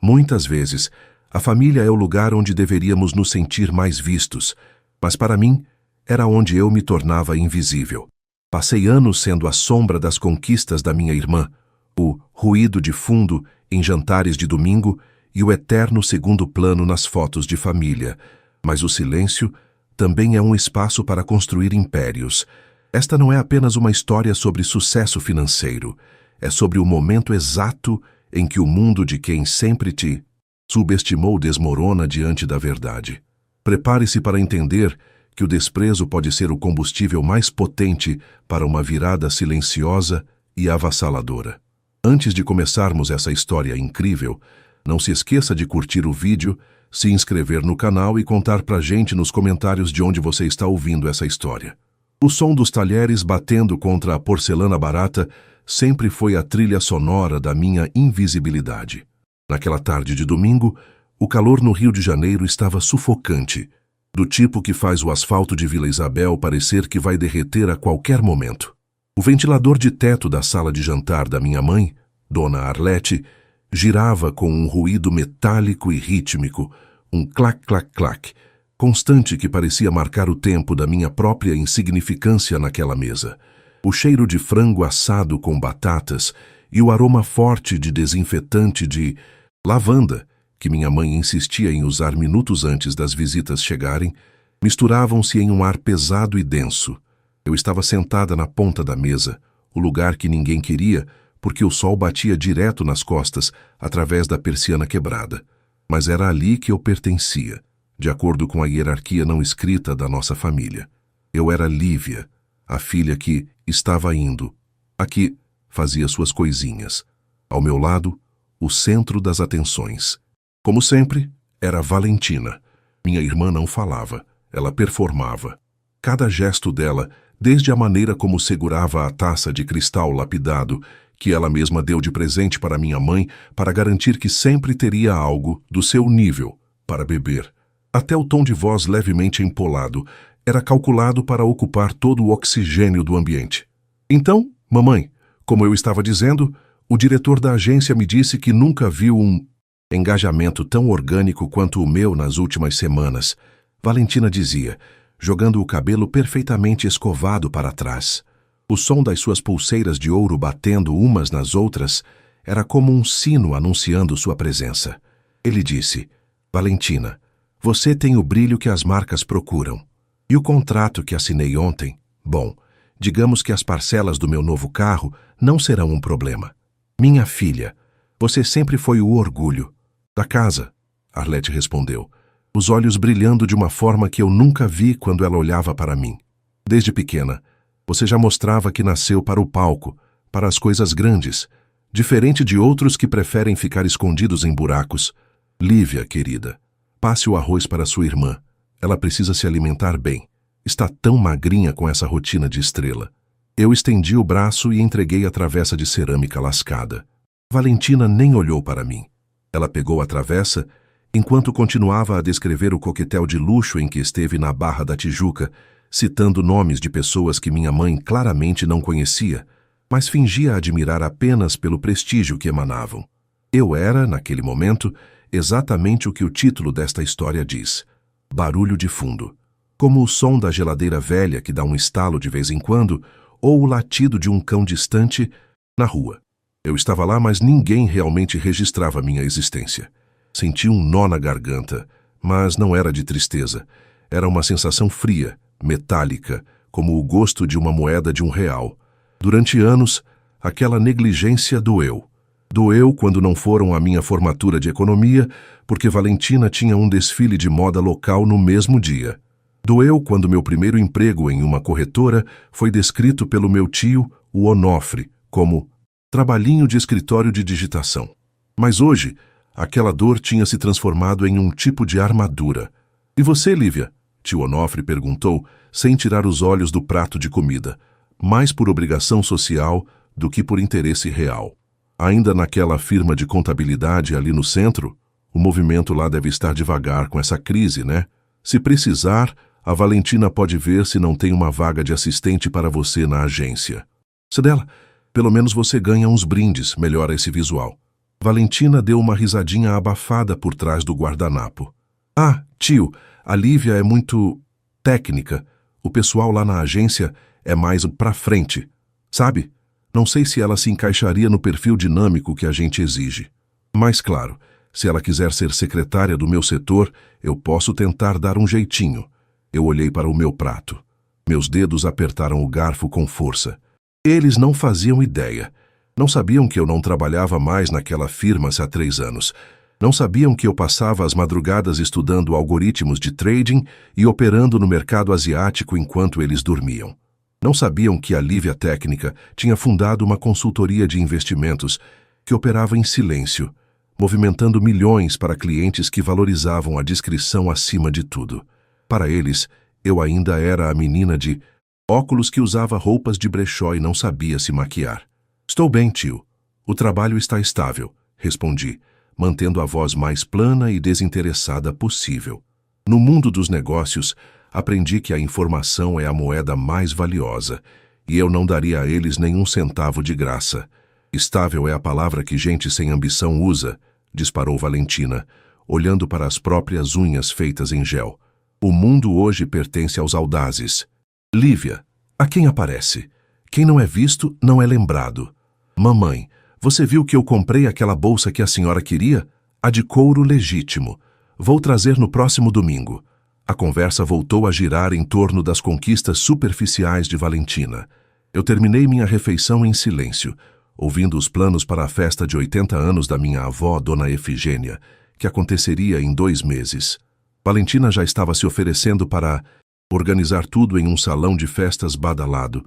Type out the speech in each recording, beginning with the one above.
Muitas vezes, a família é o lugar onde deveríamos nos sentir mais vistos, mas para mim, era onde eu me tornava invisível. Passei anos sendo a sombra das conquistas da minha irmã, o ruído de fundo em jantares de domingo e o eterno segundo plano nas fotos de família. Mas o silêncio também é um espaço para construir impérios. Esta não é apenas uma história sobre sucesso financeiro, é sobre o momento exato em que o mundo de quem sempre te subestimou desmorona diante da verdade. Prepare-se para entender que o desprezo pode ser o combustível mais potente para uma virada silenciosa e avassaladora. Antes de começarmos essa história incrível, não se esqueça de curtir o vídeo, se inscrever no canal e contar pra gente nos comentários de onde você está ouvindo essa história. O som dos talheres batendo contra a porcelana barata sempre foi a trilha sonora da minha invisibilidade. Naquela tarde de domingo, o calor no Rio de Janeiro estava sufocante, do tipo que faz o asfalto de Vila Isabel parecer que vai derreter a qualquer momento. O ventilador de teto da sala de jantar da minha mãe, Dona Arlete, girava com um ruído metálico e rítmico, um clac-clac-clac, constante que parecia marcar o tempo da minha própria insignificância naquela mesa. O cheiro de frango assado com batatas e o aroma forte de desinfetante de lavanda, que minha mãe insistia em usar minutos antes das visitas chegarem, misturavam-se em um ar pesado e denso. Eu estava sentada na ponta da mesa, o lugar que ninguém queria, porque o sol batia direto nas costas através da persiana quebrada. Mas era ali que eu pertencia, de acordo com a hierarquia não escrita da nossa família. Eu era Lívia, a filha que estava indo, a que fazia suas coisinhas. Ao meu lado, o centro das atenções. Como sempre, era Valentina. Minha irmã não falava, ela performava. Cada gesto dela, desde a maneira como segurava a taça de cristal lapidado, que ela mesma deu de presente para minha mãe para garantir que sempre teria algo do seu nível para beber. Até o tom de voz levemente empolado era calculado para ocupar todo o oxigênio do ambiente. Então, mamãe, como eu estava dizendo, o diretor da agência me disse que nunca viu um engajamento tão orgânico quanto o meu nas últimas semanas, Valentina dizia, jogando o cabelo perfeitamente escovado para trás. O som das suas pulseiras de ouro batendo umas nas outras era como um sino anunciando sua presença. Ele disse, Valentina, você tem o brilho que as marcas procuram. E o contrato que assinei ontem? Bom, digamos que as parcelas do meu novo carro não serão um problema. Minha filha, você sempre foi o orgulho da casa, Arlete respondeu, os olhos brilhando de uma forma que eu nunca vi quando ela olhava para mim. Desde pequena, você já mostrava que nasceu para o palco, para as coisas grandes, diferente de outros que preferem ficar escondidos em buracos. Lívia, querida, passe o arroz para sua irmã. Ela precisa se alimentar bem. Está tão magrinha com essa rotina de estrela. Eu estendi o braço e entreguei a travessa de cerâmica lascada. Valentina nem olhou para mim. Ela pegou a travessa, enquanto continuava a descrever o coquetel de luxo em que esteve na Barra da Tijuca, citando nomes de pessoas que minha mãe claramente não conhecia, mas fingia admirar apenas pelo prestígio que emanavam. Eu era, naquele momento, exatamente o que o título desta história diz. Barulho de fundo. Como o som da geladeira velha que dá um estalo de vez em quando, ou o latido de um cão distante na rua. Eu estava lá, mas ninguém realmente registrava minha existência. Senti um nó na garganta, mas não era de tristeza. Era uma sensação fria, metálica, como o gosto de uma moeda de R$1. Durante anos, aquela negligência doeu. Doeu quando não foram à minha formatura de economia, porque Valentina tinha um desfile de moda local no mesmo dia. Doeu quando meu primeiro emprego em uma corretora foi descrito pelo meu tio, o Onofre, como trabalhinho de escritório de digitação. Mas hoje, aquela dor tinha se transformado em um tipo de armadura. E você, Lívia? Tio Onofre perguntou, sem tirar os olhos do prato de comida, mais por obrigação social do que por interesse real. Ainda naquela firma de contabilidade ali no centro, o movimento lá deve estar devagar com essa crise, né? Se precisar, a Valentina pode ver se não tem uma vaga de assistente para você na agência. Cidela, pelo menos você ganha uns brindes, melhora esse visual. Valentina deu uma risadinha abafada por trás do guardanapo. Ah, tio, a Lívia é muito técnica. O pessoal lá na agência é mais pra frente. Sabe? Não sei se ela se encaixaria no perfil dinâmico que a gente exige. Mas claro, se ela quiser ser secretária do meu setor, eu posso tentar dar um jeitinho. Eu olhei para o meu prato. Meus dedos apertaram o garfo com força. Eles não faziam ideia. Não sabiam que eu não trabalhava mais naquela firma há 3 anos. Não sabiam que eu passava as madrugadas estudando algoritmos de trading e operando no mercado asiático enquanto eles dormiam. Não sabiam que a Lívia Técnica tinha fundado uma consultoria de investimentos que operava em silêncio, movimentando milhões para clientes que valorizavam a discrição acima de tudo. Para eles, eu ainda era a menina de óculos que usava roupas de brechó e não sabia se maquiar. Estou bem, tio. O trabalho está estável, respondi, mantendo a voz mais plana e desinteressada possível. No mundo dos negócios, aprendi que a informação é a moeda mais valiosa, e eu não daria a eles nenhum centavo de graça. Estável é a palavra que gente sem ambição usa, disparou Valentina, olhando para as próprias unhas feitas em gel. O mundo hoje pertence aos audazes. Lívia, a quem aparece? Quem não é visto, não é lembrado. Mamãe, você viu que eu comprei aquela bolsa que a senhora queria? A de couro legítimo. Vou trazer no próximo domingo. A conversa voltou a girar em torno das conquistas superficiais de Valentina. Eu terminei minha refeição em silêncio, ouvindo os planos para a festa de 80 anos da minha avó, Dona Efigênia, que aconteceria em 2 meses. Valentina já estava se oferecendo para organizar tudo em um salão de festas badalado.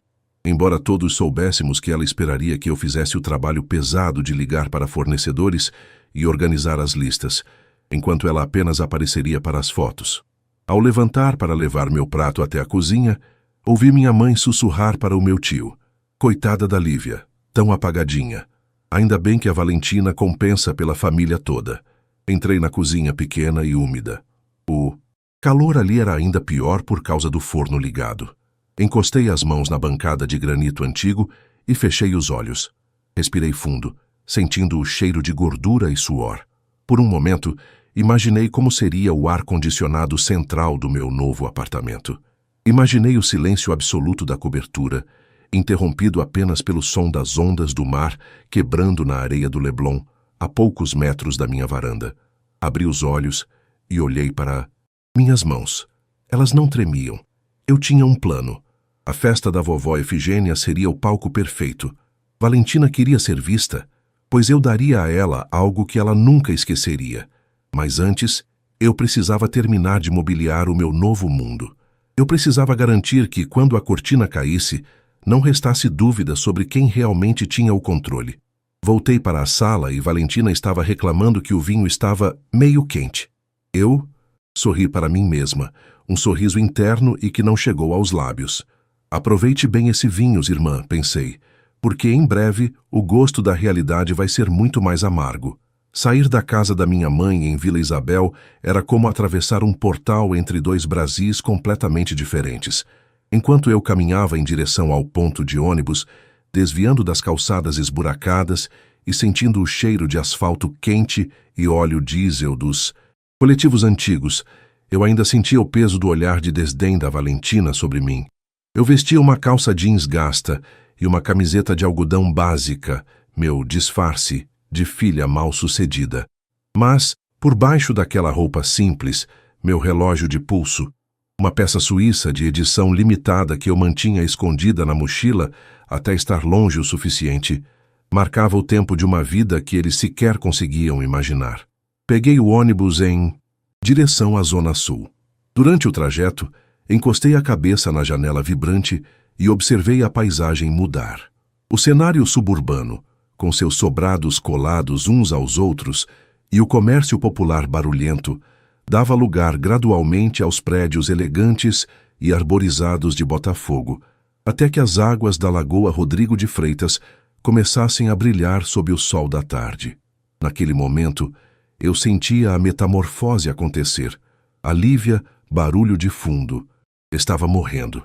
Embora todos soubéssemos que ela esperaria que eu fizesse o trabalho pesado de ligar para fornecedores e organizar as listas, enquanto ela apenas apareceria para as fotos. Ao levantar para levar meu prato até a cozinha, ouvi minha mãe sussurrar para o meu tio. Coitada da Lívia, tão apagadinha. Ainda bem que a Valentina compensa pela família toda. Entrei na cozinha pequena e úmida. O calor ali era ainda pior por causa do forno ligado. Encostei as mãos na bancada de granito antigo e fechei os olhos. Respirei fundo, sentindo o cheiro de gordura e suor. Por um momento, imaginei como seria o ar-condicionado central do meu novo apartamento. Imaginei o silêncio absoluto da cobertura, interrompido apenas pelo som das ondas do mar quebrando na areia do Leblon, a poucos metros da minha varanda. Abri os olhos e olhei para minhas mãos. Elas não tremiam. Eu tinha um plano. A festa da vovó Efigênia seria o palco perfeito. Valentina queria ser vista, pois eu daria a ela algo que ela nunca esqueceria. Mas antes, eu precisava terminar de mobiliar o meu novo mundo. Eu precisava garantir que, quando a cortina caísse, não restasse dúvida sobre quem realmente tinha o controle. Voltei para a sala e Valentina estava reclamando que o vinho estava meio quente. Eu sorri para mim mesma, um sorriso interno e que não chegou aos lábios. Aproveite bem esse vinho, irmã, pensei, porque em breve o gosto da realidade vai ser muito mais amargo. Sair da casa da minha mãe em Vila Isabel era como atravessar um portal entre 2 Brasis completamente diferentes. Enquanto eu caminhava em direção ao ponto de ônibus, desviando das calçadas esburacadas e sentindo o cheiro de asfalto quente e óleo diesel dos coletivos antigos, eu ainda sentia o peso do olhar de desdém da Valentina sobre mim. Eu vestia uma calça jeans gasta e uma camiseta de algodão básica, meu disfarce de filha mal-sucedida. Mas, por baixo daquela roupa simples, meu relógio de pulso, uma peça suíça de edição limitada que eu mantinha escondida na mochila até estar longe o suficiente, marcava o tempo de uma vida que eles sequer conseguiam imaginar. Peguei o ônibus em direção à Zona Sul. Durante o trajeto, encostei a cabeça na janela vibrante e observei a paisagem mudar. O cenário suburbano, com seus sobrados colados uns aos outros e o comércio popular barulhento, dava lugar gradualmente aos prédios elegantes e arborizados de Botafogo, até que as águas da Lagoa Rodrigo de Freitas começassem a brilhar sob o sol da tarde. Naquele momento, eu sentia a metamorfose acontecer. A Lívia, barulho de fundo, estava morrendo,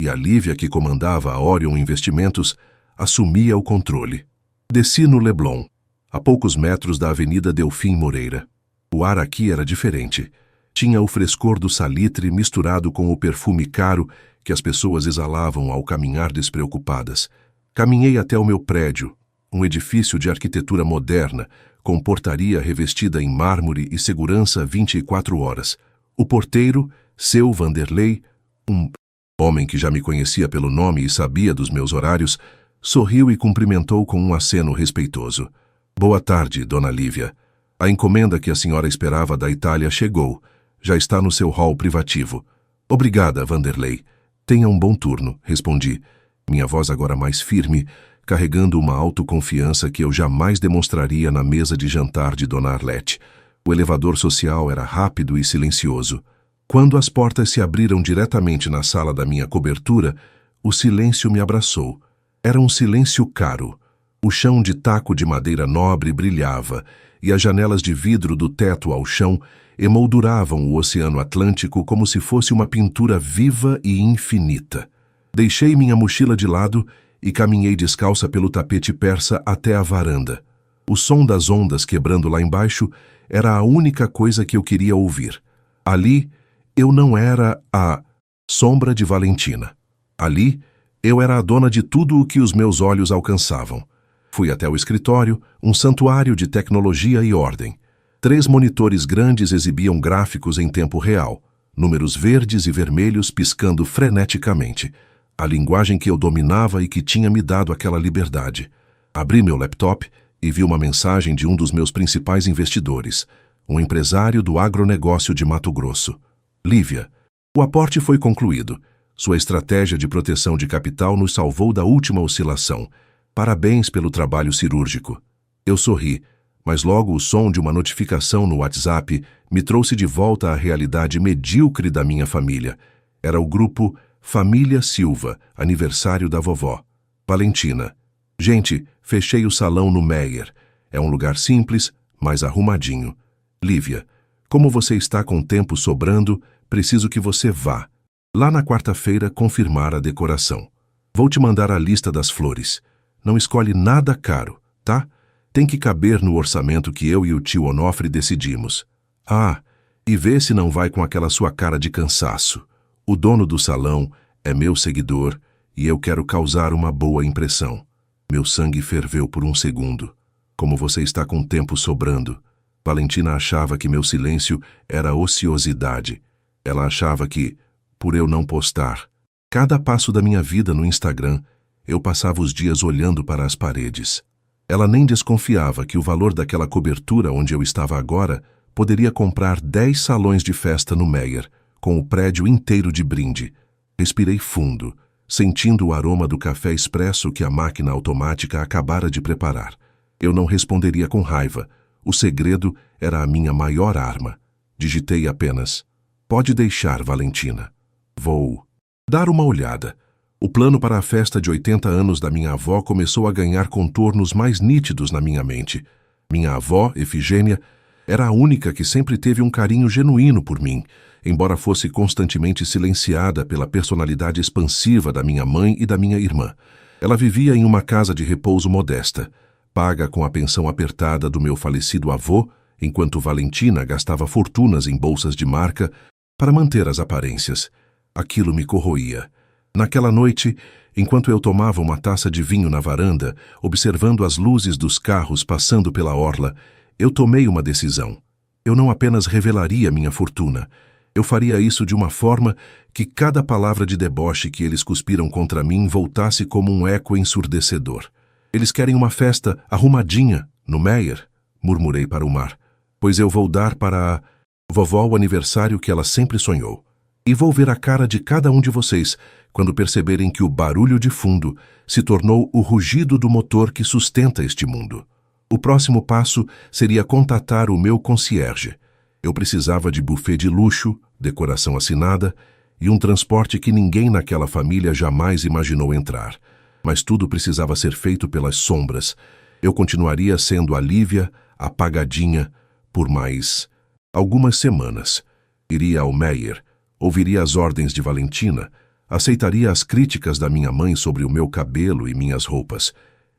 e a Lívia, que comandava a Orion Investimentos, assumia o controle. Desci no Leblon. a poucos metros da Avenida Delfim Moreira. O ar aqui era diferente. Tinha o frescor do salitre misturado com o perfume caro que as pessoas exalavam ao caminhar despreocupadas. Caminhei até o meu prédio, um edifício de arquitetura moderna, com portaria revestida em mármore e segurança 24 horas. O porteiro, seu Vanderlei, um homem que já me conhecia pelo nome e sabia dos meus horários, sorriu e cumprimentou com um aceno respeitoso. Boa tarde, dona Lívia. A encomenda que a senhora esperava da Itália chegou. Já está no seu hall privativo. Obrigada, Vanderlei. Tenha um bom turno, respondi, minha voz agora mais firme, carregando uma autoconfiança que eu jamais demonstraria na mesa de jantar de dona Arlete. O elevador social era rápido e silencioso. Quando as portas se abriram diretamente na sala da minha cobertura, o silêncio me abraçou. Era um silêncio caro. O chão de taco de madeira nobre brilhava, e as janelas de vidro do teto ao chão emolduravam o Oceano Atlântico como se fosse uma pintura viva e infinita. Deixei minha mochila de lado e caminhei descalça pelo tapete persa até a varanda. O som das ondas quebrando lá embaixo era a única coisa que eu queria ouvir. Ali, eu não era a sombra de Valentina. Ali, eu era a dona de tudo o que os meus olhos alcançavam. Fui até o escritório, um santuário de tecnologia e ordem. 3 monitores grandes exibiam gráficos em tempo real, números verdes e vermelhos piscando freneticamente. A linguagem que eu dominava e que tinha me dado aquela liberdade. Abri meu laptop e vi uma mensagem de um dos meus principais investidores, um empresário do agronegócio de Mato Grosso. Lívia, o aporte foi concluído. Sua estratégia de proteção de capital nos salvou da última oscilação. Parabéns pelo trabalho cirúrgico. Eu sorri, mas logo o som de uma notificação no WhatsApp me trouxe de volta à realidade medíocre da minha família. Era o grupo Família Silva, aniversário da vovó. Valentina. Gente, fechei o salão no Meyer. É um lugar simples, mas arrumadinho. Lívia, como você está com tempo sobrando, preciso que você vá. Lá na quarta-feira confirmar a decoração. Vou te mandar a lista das flores. Não escolhe nada caro, tá? Tem que caber no orçamento que eu e o tio Onofre decidimos. Ah, e vê se não vai com aquela sua cara de cansaço. O dono do salão é meu seguidor e eu quero causar uma boa impressão. Meu sangue ferveu por um segundo. Como você está com tempo sobrando? Valentina achava que meu silêncio era ociosidade. Ela achava que, por eu não postar, cada passo da minha vida no Instagram, eu passava os dias olhando para as paredes. Ela nem desconfiava que o valor daquela cobertura onde eu estava agora poderia comprar 10 salões de festa no Meyer, com o prédio inteiro de brinde. Respirei fundo, sentindo o aroma do café expresso que a máquina automática acabara de preparar. Eu não responderia com raiva. O segredo era a minha maior arma. Digitei apenas: pode deixar, Valentina. Vou dar uma olhada. O plano para a festa de 80 anos da minha avó começou a ganhar contornos mais nítidos na minha mente. Minha avó, Efigênia, era a única que sempre teve um carinho genuíno por mim, embora fosse constantemente silenciada pela personalidade expansiva da minha mãe e da minha irmã. Ela vivia em uma casa de repouso modesta, paga com a pensão apertada do meu falecido avô, enquanto Valentina gastava fortunas em bolsas de marca para manter as aparências. Aquilo me corroía. Naquela noite, enquanto eu tomava uma taça de vinho na varanda, observando as luzes dos carros passando pela orla, eu tomei uma decisão. Eu não apenas revelaria minha fortuna, eu faria isso de uma forma que cada palavra de deboche que eles cuspiram contra mim voltasse como um eco ensurdecedor. Eles querem uma festa arrumadinha, no Meyer, murmurei para o mar, pois eu vou dar para a vovó o aniversário que ela sempre sonhou. E vou ver a cara de cada um de vocês quando perceberem que o barulho de fundo se tornou o rugido do motor que sustenta este mundo. O próximo passo seria contatar o meu concierge. Eu precisava de buffet de luxo, decoração assinada e um transporte que ninguém naquela família jamais imaginou entrar. Mas tudo precisava ser feito pelas sombras. Eu continuaria sendo a Lívia, apagadinha, por mais algumas semanas. Iria ao Meyer, ouviria as ordens de Valentina, aceitaria as críticas da minha mãe sobre o meu cabelo e minhas roupas.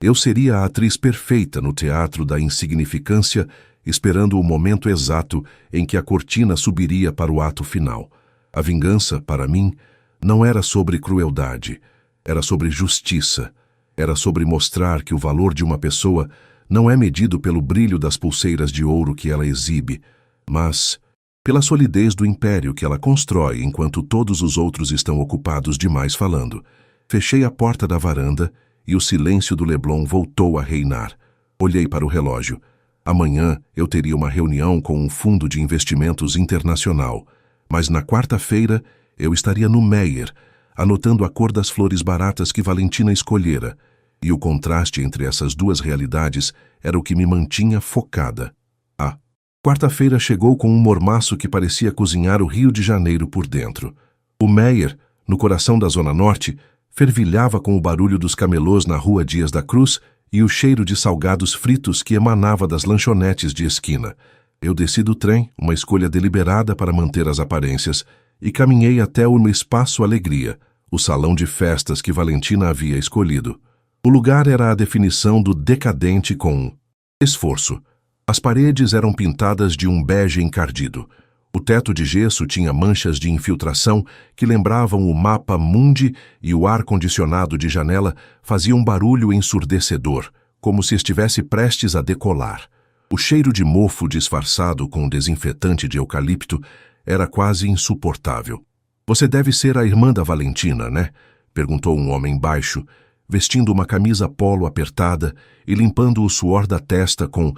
Eu seria a atriz perfeita no teatro da insignificância, esperando o momento exato em que a cortina subiria para o ato final. A vingança, para mim, não era sobre crueldade, era sobre justiça. Era sobre mostrar que o valor de uma pessoa não é medido pelo brilho das pulseiras de ouro que ela exibe, mas pela solidez do império que ela constrói enquanto todos os outros estão ocupados demais falando. Fechei a porta da varanda e o silêncio do Leblon voltou a reinar. Olhei para o relógio. Amanhã eu teria uma reunião com um fundo de investimentos internacional, mas na quarta-feira eu estaria no Meyer, anotando a cor das flores baratas que Valentina escolhera, e o contraste entre essas duas realidades era o que me mantinha focada. A quarta-feira chegou com um mormaço que parecia cozinhar o Rio de Janeiro por dentro. O Meyer, no coração da Zona Norte, fervilhava com o barulho dos camelôs na rua Dias da Cruz e o cheiro de salgados fritos que emanava das lanchonetes de esquina. Eu desci do trem, uma escolha deliberada para manter as aparências, e caminhei até o Espaço Alegria, o salão de festas que Valentina havia escolhido. O lugar era a definição do decadente com esforço. As paredes eram pintadas de um bege encardido. O teto de gesso tinha manchas de infiltração que lembravam o mapa mundi e o ar-condicionado de janela fazia um barulho ensurdecedor, como se estivesse prestes a decolar. O cheiro de mofo disfarçado com desinfetante de eucalipto era quase insuportável. "Você deve ser a irmã da Valentina, né?" perguntou um homem baixo, vestindo uma camisa polo apertada e limpando o suor da testa com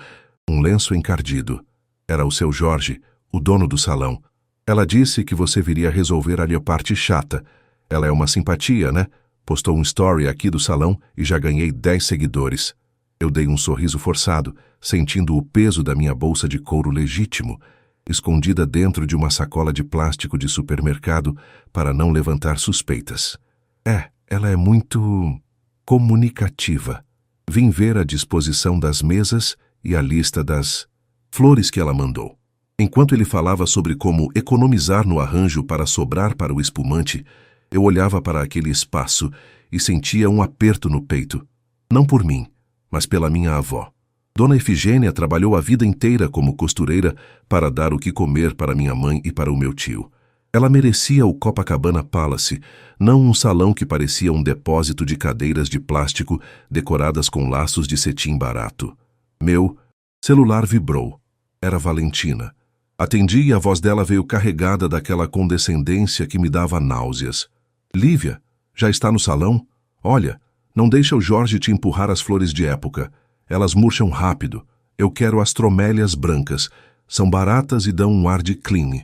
um lenço encardido. Era o seu Jorge, o dono do salão. "Ela disse que você viria resolver ali a parte chata. Ela é uma simpatia, né?" Postou um story aqui do salão e já ganhei 10 seguidores. Eu dei um sorriso forçado, sentindo o peso da minha bolsa de couro legítimo, escondida dentro de uma sacola de plástico de supermercado para não levantar suspeitas. Ela é muito comunicativa. Vim ver a disposição das mesas e a lista das flores que ela mandou. Enquanto ele falava sobre como economizar no arranjo para sobrar para o espumante, eu olhava para aquele espaço e sentia um aperto no peito. Não por mim, mas pela minha avó. Dona Efigênia trabalhou a vida inteira como costureira para dar o que comer para minha mãe e para o meu tio. Ela merecia o Copacabana Palace, não um salão que parecia um depósito de cadeiras de plástico decoradas com laços de cetim barato. Meu celular vibrou. Era Valentina. Atendi e a voz dela veio carregada daquela condescendência que me dava náuseas. "Lívia, já está no salão? Olha, não deixa o Jorge te empurrar as flores de época. Elas murcham rápido. Eu quero as tromélias brancas. São baratas e dão um ar de clean.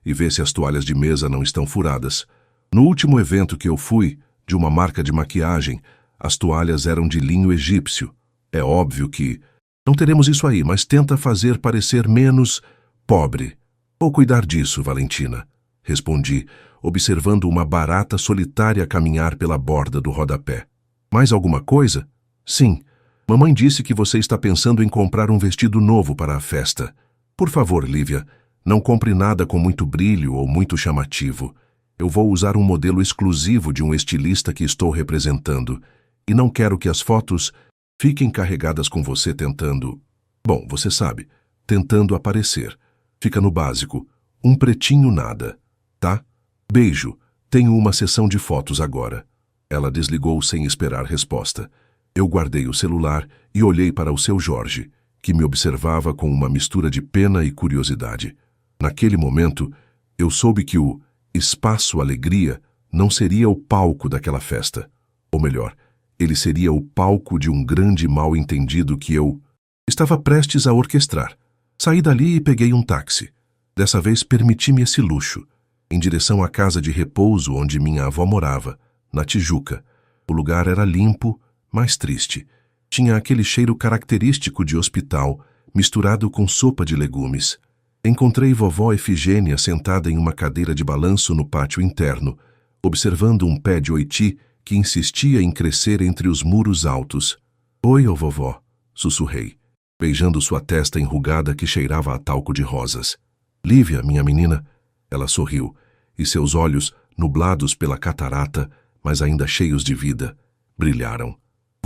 E vê se as toalhas de mesa não estão furadas. No último evento que eu fui, de uma marca de maquiagem, as toalhas eram de linho egípcio. É óbvio que não teremos isso aí, mas tenta fazer parecer menos pobre." "Vou cuidar disso, Valentina", respondi, observando uma barata solitária caminhar pela borda do rodapé. "Mais alguma coisa?" "Sim. Mamãe disse que você está pensando em comprar um vestido novo para a festa. Por favor, Lívia, não compre nada com muito brilho ou muito chamativo. Eu vou usar um modelo exclusivo de um estilista que estou representando, e não quero que as fotos fiquem carregadas com você tentando... Bom, você sabe, tentando aparecer. Fica no básico, um pretinho nada, tá? Beijo, tenho uma sessão de fotos agora." Ela desligou sem esperar resposta. Eu guardei o celular e olhei para o seu Jorge, que me observava com uma mistura de pena e curiosidade. Naquele momento, eu soube que o Espaço Alegria não seria o palco daquela festa. Ou melhor, ele seria o palco de um grande mal-entendido que eu estava prestes a orquestrar. Saí dali e peguei um táxi. Dessa vez permiti-me esse luxo, em direção à casa de repouso onde minha avó morava, na Tijuca. O lugar era limpo, mas triste. Tinha aquele cheiro característico de hospital, misturado com sopa de legumes. Encontrei vovó Efigênia sentada em uma cadeira de balanço no pátio interno, observando um pé de oiti que insistia em crescer entre os muros altos. "Oi, ô vovó", sussurrei, beijando sua testa enrugada que cheirava a talco de rosas. "Lívia, minha menina." Ela sorriu, e seus olhos, nublados pela catarata, mas ainda cheios de vida, brilharam.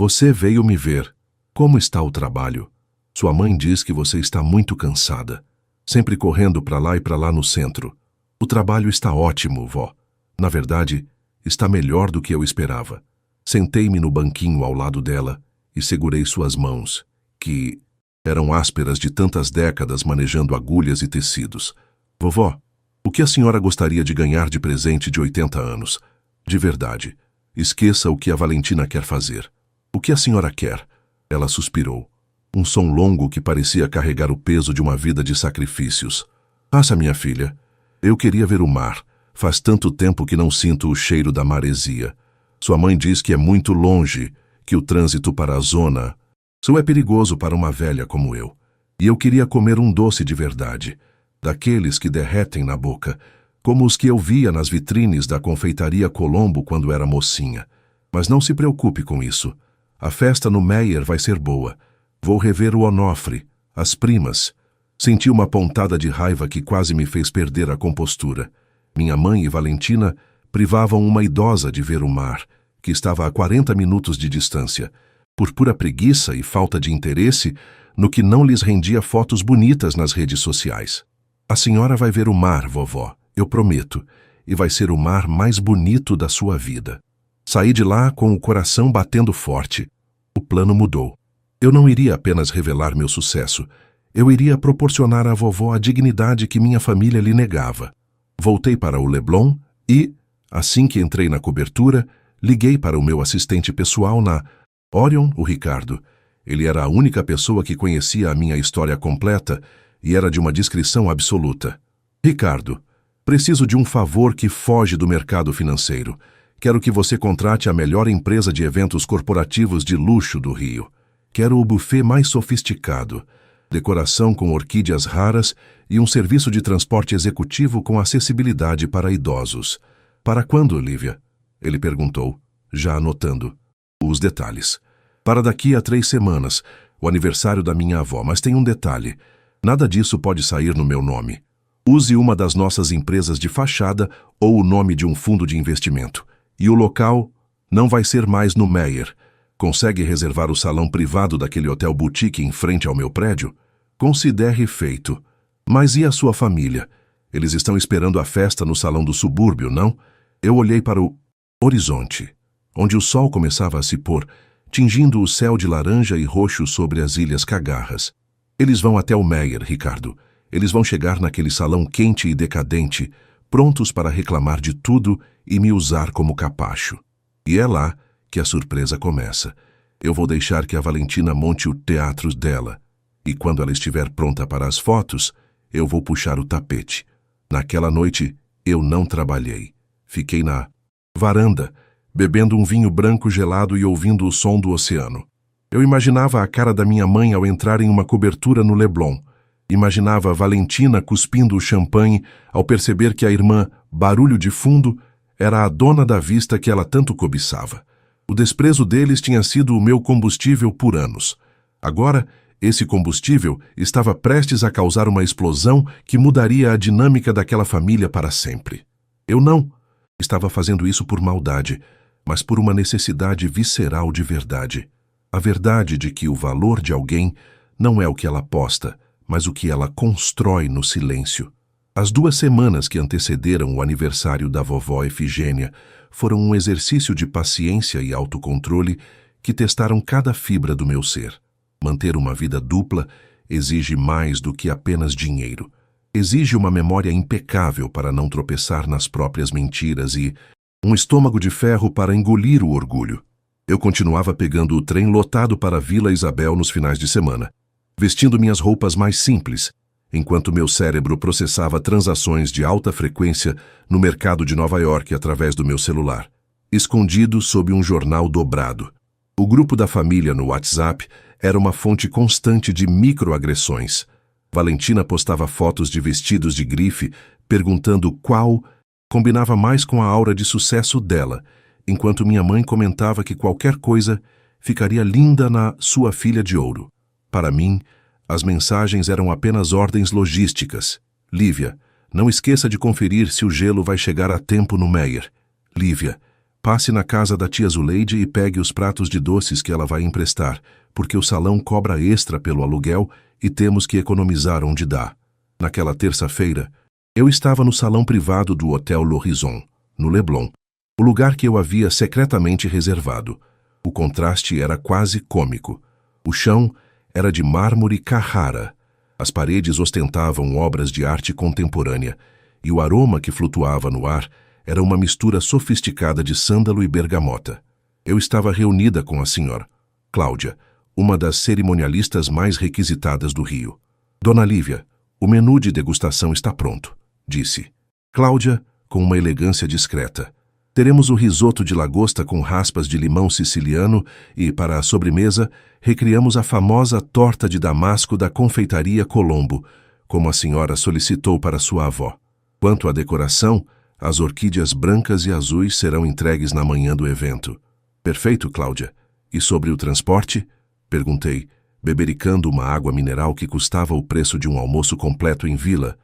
Você veio me ver. Como está o trabalho? Sua mãe diz que você está muito cansada, sempre correndo para lá e para lá no centro. O trabalho está ótimo, vó. Na verdade, está melhor do que eu esperava. Sentei-me no banquinho ao lado dela e segurei suas mãos, que eram ásperas de tantas décadas manejando agulhas e tecidos. Vovó, o que a senhora gostaria de ganhar de presente de 80 anos? De verdade. Esqueça o que a Valentina quer fazer. O que a senhora quer? Ela suspirou. Um som longo que parecia carregar o peso de uma vida de sacrifícios. Faça, minha filha. Eu queria ver o mar. Faz tanto tempo que não sinto o cheiro da maresia. Sua mãe diz que é muito longe, que o trânsito para a zona sul é perigoso para uma velha como eu. E eu queria comer um doce de verdade, daqueles que derretem na boca, como os que eu via nas vitrines da confeitaria Colombo quando era mocinha. Mas não se preocupe com isso. A festa no Meyer vai ser boa. Vou rever o Onofre, as primas. Senti uma pontada de raiva que quase me fez perder a compostura. Minha mãe e Valentina privavam uma idosa de ver o mar, que estava a 40 minutos de distância, por pura preguiça e falta de interesse no que não lhes rendia fotos bonitas nas redes sociais. A senhora vai ver o mar, vovó, eu prometo, e vai ser o mar mais bonito da sua vida. Saí de lá com o coração batendo forte. O plano mudou. Eu não iria apenas revelar meu sucesso, eu iria proporcionar à vovó a dignidade que minha família lhe negava. Voltei para o Leblon e, assim que entrei na cobertura, liguei para o meu assistente pessoal na Orion, o Ricardo. Ele era a única pessoa que conhecia a minha história completa e era de uma discrição absoluta. Ricardo, preciso de um favor que foge do mercado financeiro. Quero que você contrate a melhor empresa de eventos corporativos de luxo do Rio. Quero o buffet mais sofisticado, decoração com orquídeas raras e um serviço de transporte executivo com acessibilidade para idosos. Para quando, Lívia? Ele perguntou, já anotando. Os detalhes. Para daqui a 3 semanas, o aniversário da minha avó, mas tem um detalhe. Nada disso pode sair no meu nome. Use uma das nossas empresas de fachada ou o nome de um fundo de investimento. E o local não vai ser mais no Meyer. Consegue reservar o salão privado daquele hotel boutique em frente ao meu prédio? Considere feito. Mas e a sua família? Eles estão esperando a festa no salão do subúrbio, não? Eu olhei para o horizonte, onde o sol começava a se pôr, tingindo o céu de laranja e roxo sobre as Ilhas Cagarras. Eles vão até o Meyer, Ricardo. Eles vão chegar naquele salão quente e decadente, prontos para reclamar de tudo e me usar como capacho. E é lá que a surpresa começa. Eu vou deixar que a Valentina monte o teatro dela. E quando ela estiver pronta para as fotos, eu vou puxar o tapete. Naquela noite, eu não trabalhei. Fiquei na varanda, bebendo um vinho branco gelado e ouvindo o som do oceano. Eu imaginava a cara da minha mãe ao entrar em uma cobertura no Leblon. Imaginava a Valentina cuspindo o champanhe ao perceber que a irmã, barulho de fundo, era a dona da vista que ela tanto cobiçava. O desprezo deles tinha sido o meu combustível por anos. Agora, esse combustível estava prestes a causar uma explosão que mudaria a dinâmica daquela família para sempre. Eu não estava fazendo isso por maldade, mas por uma necessidade visceral de verdade. A verdade de que o valor de alguém não é o que ela posta, mas o que ela constrói no silêncio. As 2 semanas que antecederam o aniversário da vovó Efigênia foram um exercício de paciência e autocontrole que testaram cada fibra do meu ser. Manter uma vida dupla exige mais do que apenas dinheiro. Exige uma memória impecável para não tropeçar nas próprias mentiras e um estômago de ferro para engolir o orgulho. Eu continuava pegando o trem lotado para Vila Isabel nos finais de semana, vestindo minhas roupas mais simples, enquanto meu cérebro processava transações de alta frequência no mercado de Nova York através do meu celular, escondido sob um jornal dobrado. O grupo da família no WhatsApp era uma fonte constante de microagressões. Valentina postava fotos de vestidos de grife, perguntando qual combinava mais com a aura de sucesso dela, enquanto minha mãe comentava que qualquer coisa ficaria linda na sua filha de ouro. Para mim, as mensagens eram apenas ordens logísticas. Lívia, não esqueça de conferir se o gelo vai chegar a tempo no Meyer. Lívia, Passe na casa da tia Zuleide e pegue os pratos de doces que ela vai emprestar, porque o salão cobra extra pelo aluguel e temos que economizar onde dá. Naquela terça-feira, eu estava no salão privado do Hotel L'Horizon, no Leblon, o lugar que eu havia secretamente reservado. O contraste era quase cômico. O chão era de mármore Carrara. As paredes ostentavam obras de arte contemporânea, e o aroma que flutuava no ar era uma mistura sofisticada de sândalo e bergamota. Eu estava reunida com a senhora Cláudia, uma das cerimonialistas mais requisitadas do Rio. Dona Lívia, o menu de degustação está pronto, disse. Cláudia, com uma elegância discreta. Teremos o risoto de lagosta com raspas de limão siciliano e, para a sobremesa, recriamos a famosa torta de damasco da confeitaria Colombo, como a senhora solicitou para sua avó. Quanto à decoração, as orquídeas brancas e azuis serão entregues na manhã do evento. Perfeito, Cláudia. E sobre o transporte? Perguntei, bebericando uma água mineral que custava o preço de um almoço completo em vila.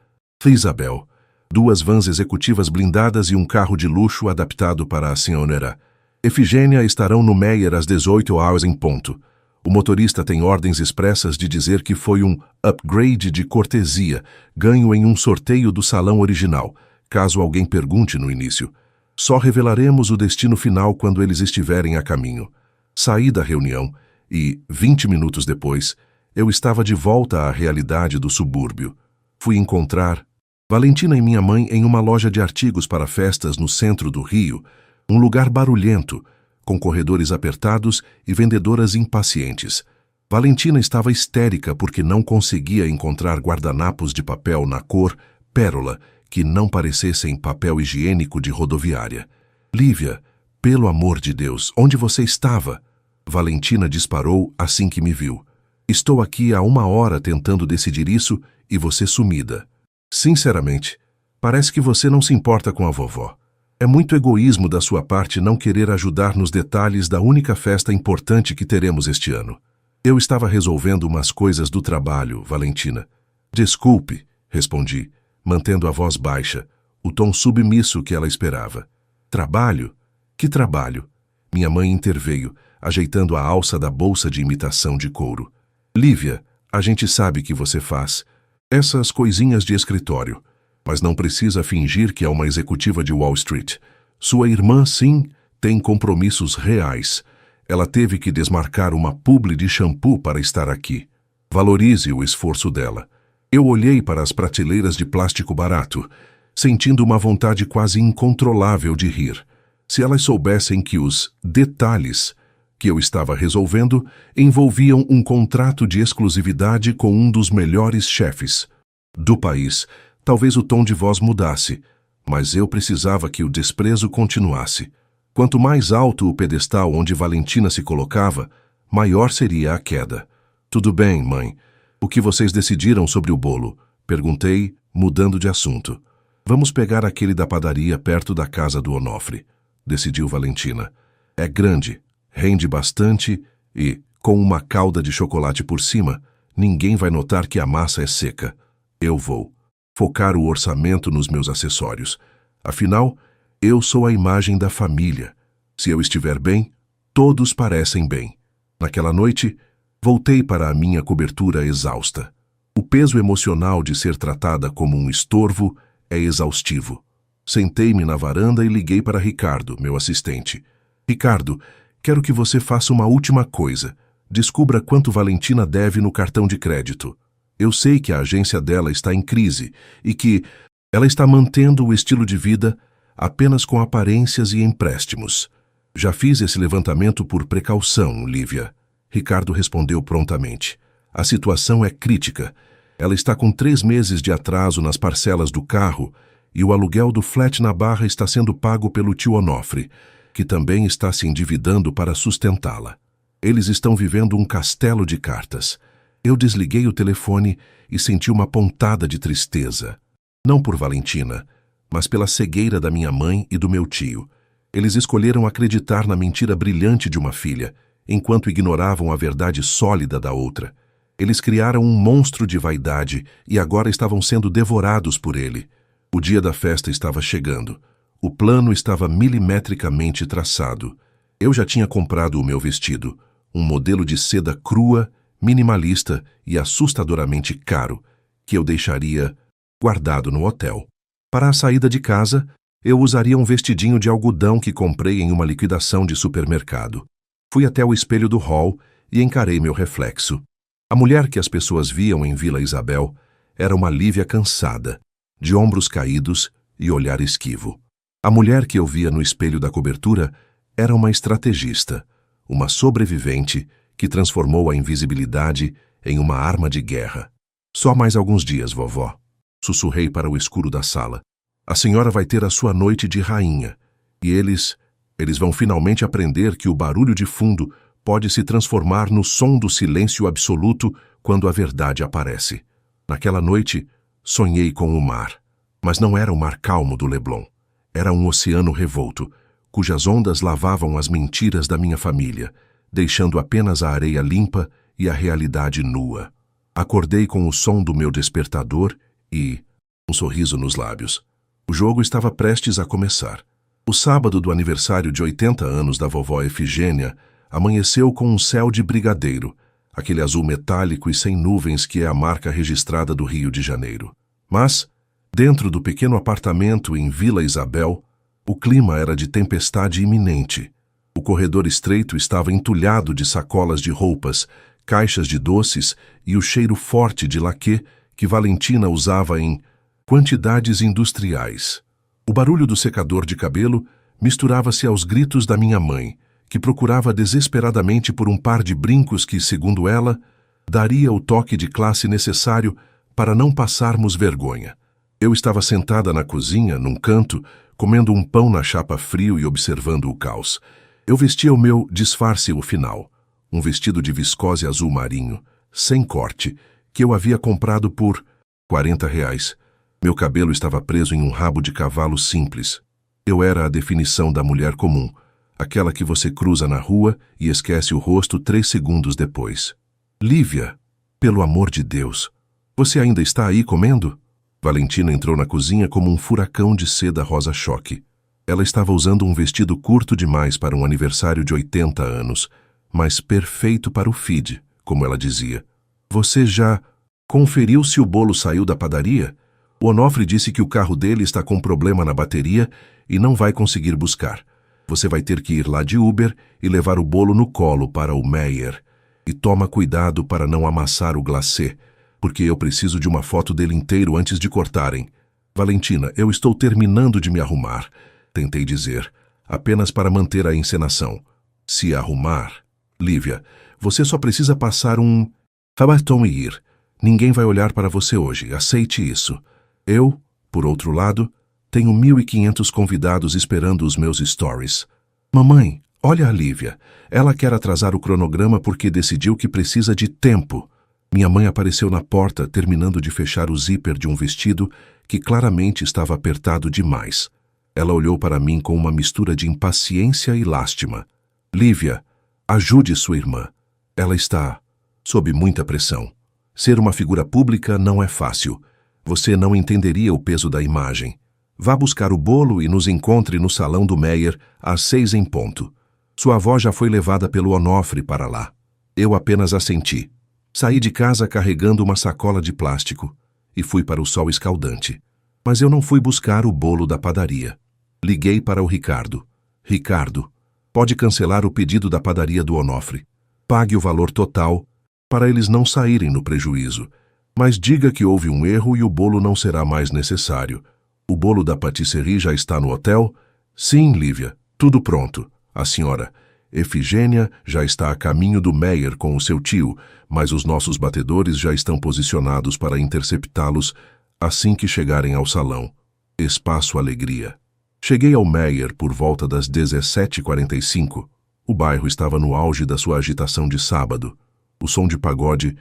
Isabel. 2 vans executivas blindadas e um carro de luxo adaptado para a senhora Efigênia estarão no Meyer às 18 horas em ponto. O motorista tem ordens expressas de dizer que foi um upgrade de cortesia, ganho em um sorteio do salão original, caso alguém pergunte no início. Só revelaremos o destino final quando eles estiverem a caminho. Saí da reunião e, 20 minutos depois, eu estava de volta à realidade do subúrbio. Fui encontrar Valentina e minha mãe em uma loja de artigos para festas no centro do Rio, um lugar barulhento, com corredores apertados e vendedoras impacientes. Valentina estava histérica porque não conseguia encontrar guardanapos de papel na cor pérola que não parecessem papel higiênico de rodoviária. Lívia, pelo amor de Deus, onde você estava? Valentina disparou assim que me viu. Estou aqui há 1 hora tentando decidir isso e você sumida. Sinceramente, parece que você não se importa com a vovó. É muito egoísmo da sua parte não querer ajudar nos detalhes da única festa importante que teremos este ano. Eu estava resolvendo umas coisas do trabalho, Valentina. Desculpe, respondi, mantendo a voz baixa, o tom submisso que ela esperava. Trabalho? Que trabalho? Minha mãe interveio, ajeitando a alça da bolsa de imitação de couro. Lívia, a gente sabe que você faz essas coisinhas de escritório, mas não precisa fingir que é uma executiva de Wall Street. Sua irmã, sim, tem compromissos reais. Ela teve que desmarcar uma publi de shampoo para estar aqui. Valorize o esforço dela. Eu olhei para as prateleiras de plástico barato, sentindo uma vontade quase incontrolável de rir. Se elas soubessem que os detalhes que eu estava resolvendo envolviam um contrato de exclusividade com um dos melhores chefes do país, talvez o tom de voz mudasse, mas eu precisava que o desprezo continuasse. Quanto mais alto o pedestal onde Valentina se colocava, maior seria a queda. Tudo bem, mãe. O que vocês decidiram sobre o bolo? Perguntei, mudando de assunto. Vamos pegar aquele da padaria perto da casa do Onofre, decidiu Valentina. É grande, rende bastante e, com uma calda de chocolate por cima, ninguém vai notar que a massa é seca. Eu vou focar o orçamento nos meus acessórios. Afinal, eu sou a imagem da família. Se eu estiver bem, todos parecem bem. Naquela noite, voltei para a minha cobertura exausta. O peso emocional de ser tratada como um estorvo é exaustivo. Sentei-me na varanda e liguei para Ricardo, meu assistente. Ricardo, quero que você faça uma última coisa. Descubra quanto Valentina deve no cartão de crédito. Eu sei que a agência dela está em crise e que ela está mantendo o estilo de vida apenas com aparências e empréstimos. Já fiz esse levantamento por precaução, Lívia. Ricardo respondeu prontamente. A situação é crítica. Ela está com 3 meses de atraso nas parcelas do carro e o aluguel do flat na Barra está sendo pago pelo tio Onofre, que também está se endividando para sustentá-la. Eles estão vivendo um castelo de cartas. Eu desliguei o telefone e senti uma pontada de tristeza. Não por Valentina, mas pela cegueira da minha mãe e do meu tio. Eles escolheram acreditar na mentira brilhante de uma filha, enquanto ignoravam a verdade sólida da outra. Eles criaram um monstro de vaidade e agora estavam sendo devorados por ele. O dia da festa estava chegando. O plano estava milimetricamente traçado. Eu já tinha comprado o meu vestido, um modelo de seda crua, minimalista e assustadoramente caro, que eu deixaria guardado no hotel. Para a saída de casa, eu usaria um vestidinho de algodão que comprei em uma liquidação de supermercado. Fui até o espelho do hall e encarei meu reflexo. A mulher que as pessoas viam em Vila Isabel era uma Lívia cansada, de ombros caídos e olhar esquivo. A mulher que eu via no espelho da cobertura era uma estrategista, uma sobrevivente que transformou a invisibilidade em uma arma de guerra. Só mais alguns dias, vovó. Sussurrei para o escuro da sala. A senhora vai ter a sua noite de rainha, e eles vão finalmente aprender que o barulho de fundo pode se transformar no som do silêncio absoluto quando a verdade aparece. Naquela noite, sonhei com o mar, mas não era o mar calmo do Leblon. Era um oceano revolto, cujas ondas lavavam as mentiras da minha família, deixando apenas a areia limpa e a realidade nua. Acordei com o som do meu despertador e um sorriso nos lábios. O jogo estava prestes a começar. O sábado do aniversário de 80 anos da vovó Efigênia amanheceu com um céu de brigadeiro, aquele azul metálico e sem nuvens que é a marca registrada do Rio de Janeiro. Mas, dentro do pequeno apartamento em Vila Isabel, o clima era de tempestade iminente. O corredor estreito estava entulhado de sacolas de roupas, caixas de doces e o cheiro forte de laquê que Valentina usava em quantidades industriais. O barulho do secador de cabelo misturava-se aos gritos da minha mãe, que procurava desesperadamente por um par de brincos que, segundo ela, daria o toque de classe necessário para não passarmos vergonha. Eu estava sentada na cozinha, num canto, comendo um pão na chapa frio e observando o caos. Eu vestia o meu disfarce o final, um vestido de viscose azul marinho, sem corte, que eu havia comprado por R$ 40. Meu cabelo estava preso em um rabo de cavalo simples. Eu era a definição da mulher comum, aquela que você cruza na rua e esquece o rosto 3 segundos depois. Lívia, pelo amor de Deus, você ainda está aí comendo? Valentina entrou na cozinha como um furacão de seda rosa-choque. Ela estava usando um vestido curto demais para um aniversário de 80 anos, mas perfeito para o feed, como ela dizia. Você já conferiu se o bolo saiu da padaria? O Onofre disse que o carro dele está com problema na bateria e não vai conseguir buscar. Você vai ter que ir lá de Uber e levar o bolo no colo para o Meyer. E toma cuidado para não amassar o glacê, porque eu preciso de uma foto dele inteiro antes de cortarem. Valentina, eu estou terminando de me arrumar, tentei dizer, apenas para manter a encenação. Se arrumar? Lívia, você só precisa passar um batom e ir. Ninguém vai olhar para você hoje, aceite isso. Eu, por outro lado, tenho 1.500 convidados esperando os meus stories. Mamãe, olha a Lívia. Ela quer atrasar o cronograma porque decidiu que precisa de tempo. Minha mãe apareceu na porta, terminando de fechar o zíper de um vestido que claramente estava apertado demais. Ela olhou para mim com uma mistura de impaciência e lástima. Lívia, ajude sua irmã. Ela está sob muita pressão. Ser uma figura pública não é fácil. Você não entenderia o peso da imagem. Vá buscar o bolo e nos encontre no salão do Meyer às 6 em ponto. Sua avó já foi levada pelo Onofre para lá. Eu apenas assenti. Saí de casa carregando uma sacola de plástico e fui para o sol escaldante. Mas eu não fui buscar o bolo da padaria. Liguei para o Ricardo. Ricardo, pode cancelar o pedido da padaria do Onofre. Pague o valor total para eles não saírem no prejuízo. Mas diga que houve um erro e o bolo não será mais necessário. O bolo da patisserie já está no hotel? Sim, Lívia, tudo pronto. A senhora Efigênia já está a caminho do Meyer com o seu tio, mas os nossos batedores já estão posicionados para interceptá-los assim que chegarem ao salão. Espaço Alegria. Cheguei ao Meyer por volta das 17h45. O bairro estava no auge da sua agitação de sábado. O som de pagode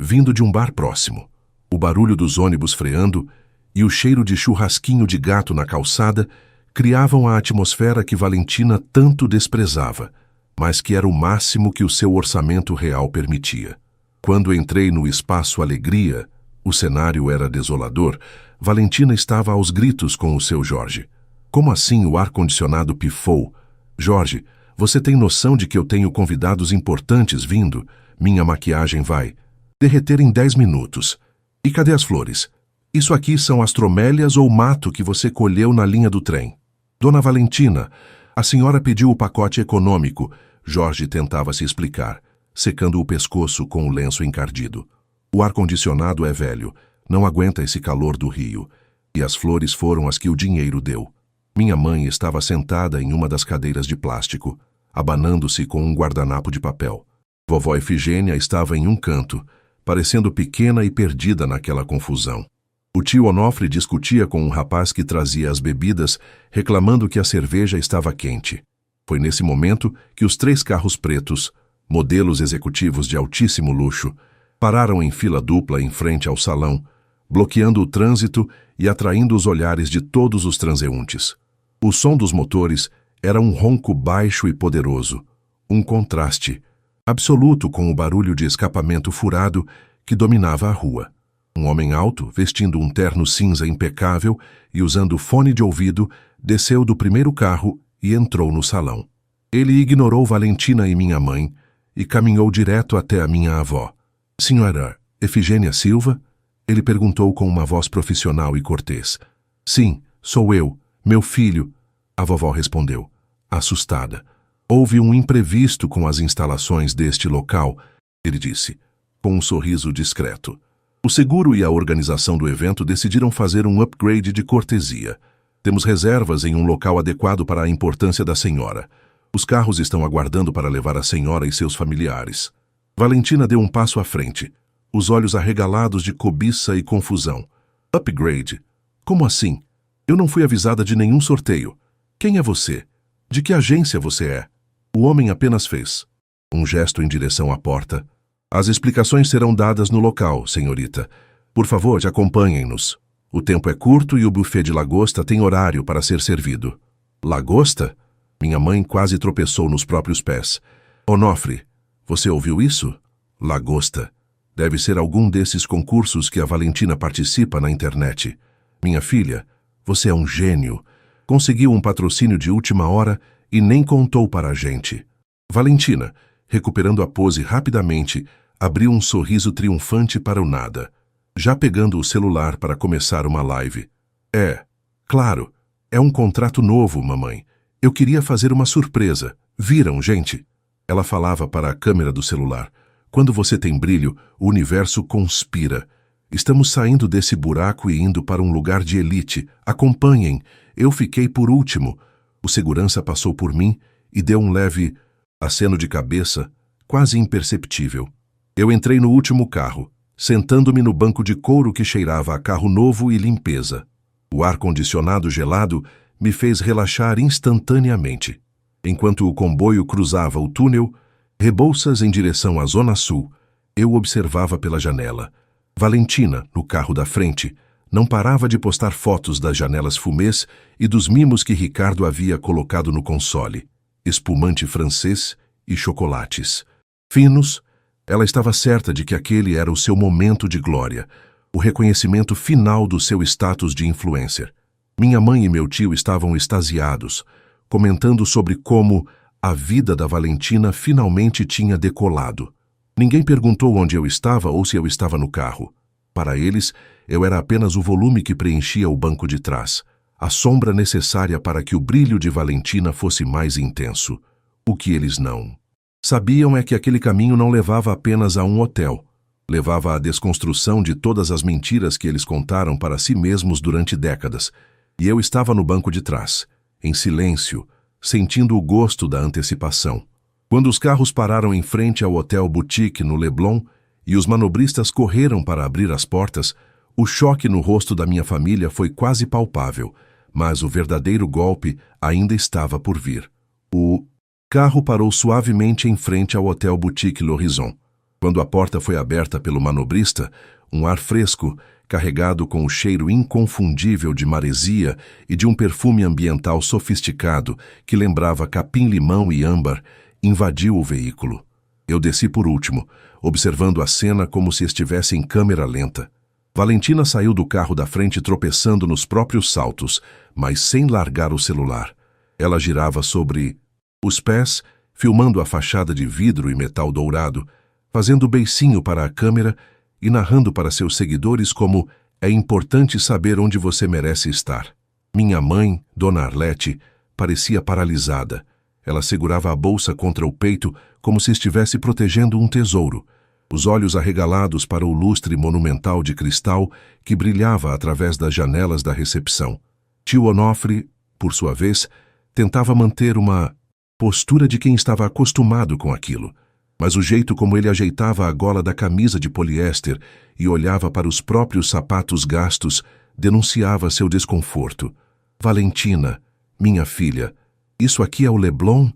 vindo de um bar próximo, o barulho dos ônibus freando e o cheiro de churrasquinho de gato na calçada criavam a atmosfera que Valentina tanto desprezava, mas que era o máximo que o seu orçamento real permitia. Quando entrei no Espaço Alegria, o cenário era desolador. Valentina estava aos gritos com o seu Jorge. Como assim o ar-condicionado pifou? Jorge, você tem noção de que eu tenho convidados importantes vindo? Minha maquiagem vai derreter em 10 minutos. E cadê as flores? Isso aqui são as tromélias ou mato que você colheu na linha do trem. Dona Valentina, a senhora pediu o pacote econômico. Jorge tentava se explicar, secando o pescoço com o lenço encardido. O ar-condicionado é velho, não aguenta esse calor do Rio. E as flores foram as que o dinheiro deu. Minha mãe estava sentada em uma das cadeiras de plástico, abanando-se com um guardanapo de papel. Vovó Efigênia estava em um canto, parecendo pequena e perdida naquela confusão. O tio Onofre discutia com um rapaz que trazia as bebidas, reclamando que a cerveja estava quente. Foi nesse momento que os 3 carros pretos, modelos executivos de altíssimo luxo, pararam em fila dupla em frente ao salão, bloqueando o trânsito e atraindo os olhares de todos os transeuntes. O som dos motores era um ronco baixo e poderoso, um contraste absoluto com o barulho de escapamento furado que dominava a rua. Um homem alto, vestindo um terno cinza impecável e usando fone de ouvido, desceu do primeiro carro e entrou no salão. Ele ignorou Valentina e minha mãe e caminhou direto até a minha avó. Senhora Efigênia Silva? Ele perguntou com uma voz profissional e cortês. Sim, sou eu, meu filho, a vovó respondeu, assustada. Houve um imprevisto com as instalações deste local, ele disse, com um sorriso discreto. O seguro e a organização do evento decidiram fazer um upgrade de cortesia. Temos reservas em um local adequado para a importância da senhora. Os carros estão aguardando para levar a senhora e seus familiares. Valentina deu um passo à frente, os olhos arregalados de cobiça e confusão. Upgrade? Como assim? Eu não fui avisada de nenhum sorteio. Quem é você? De que agência você é? O homem apenas fez um gesto em direção à porta. As explicações serão dadas no local, senhorita. Por favor, acompanhem-nos. O tempo é curto e o buffet de lagosta tem horário para ser servido. Lagosta? Minha mãe quase tropeçou nos próprios pés. Onofre, você ouviu isso? Lagosta. Deve ser algum desses concursos que a Valentina participa na internet. Minha filha, você é um gênio. Conseguiu um patrocínio de última hora e nem contou para a gente. Valentina, recuperando a pose rapidamente, abriu um sorriso triunfante para o nada, já pegando o celular para começar uma live. Claro, é um contrato novo, mamãe. Eu queria fazer uma surpresa. Viram, gente? Ela falava para a câmera do celular. Quando você tem brilho, o universo conspira. Estamos saindo desse buraco e indo para um lugar de elite. Acompanhem. Eu fiquei por último. O segurança passou por mim e deu um leve aceno de cabeça, quase imperceptível. Eu entrei no último carro, sentando-me no banco de couro que cheirava a carro novo e limpeza. O ar-condicionado gelado me fez relaxar instantaneamente. Enquanto o comboio cruzava o túnel, Rebouças em direção à Zona Sul, eu observava pela janela. Valentina, no carro da frente, não parava de postar fotos das janelas fumês e dos mimos que Ricardo havia colocado no console. Espumante francês e chocolates. Finos, ela estava certa de que aquele era o seu momento de glória, o reconhecimento final do seu status de influencer. Minha mãe e meu tio estavam extasiados, comentando sobre como a vida da Valentina finalmente tinha decolado. Ninguém perguntou onde eu estava ou se eu estava no carro. Para eles, eu era apenas o volume que preenchia o banco de trás, a sombra necessária para que o brilho de Valentina fosse mais intenso. O que eles não sabiam é que aquele caminho não levava apenas a um hotel. Levava à desconstrução de todas as mentiras que eles contaram para si mesmos durante décadas. E eu estava no banco de trás, em silêncio, sentindo o gosto da antecipação. Quando os carros pararam em frente ao Hotel Boutique no Leblon e os manobristas correram para abrir as portas, o choque no rosto da minha família foi quase palpável, mas o verdadeiro golpe ainda estava por vir. O carro parou suavemente em frente ao Hotel Boutique L'Horizon. Quando a porta foi aberta pelo manobrista, um ar fresco, carregado com o cheiro inconfundível de maresia e de um perfume ambiental sofisticado que lembrava capim-limão e âmbar, invadiu o veículo. Eu desci por último, observando a cena como se estivesse em câmera lenta. Valentina saiu do carro da frente tropeçando nos próprios saltos, mas sem largar o celular. Ela girava sobre os pés, filmando a fachada de vidro e metal dourado, fazendo beicinho para a câmera e narrando para seus seguidores como é importante saber onde você merece estar. Minha mãe, Dona Arlete, parecia paralisada. Ela segurava a bolsa contra o peito como se estivesse protegendo um tesouro, os olhos arregalados para o lustre monumental de cristal que brilhava através das janelas da recepção. Tio Onofre, por sua vez, tentava manter uma postura de quem estava acostumado com aquilo, mas o jeito como ele ajeitava a gola da camisa de poliéster e olhava para os próprios sapatos gastos denunciava seu desconforto. Valentina, minha filha, isso aqui é o Leblon?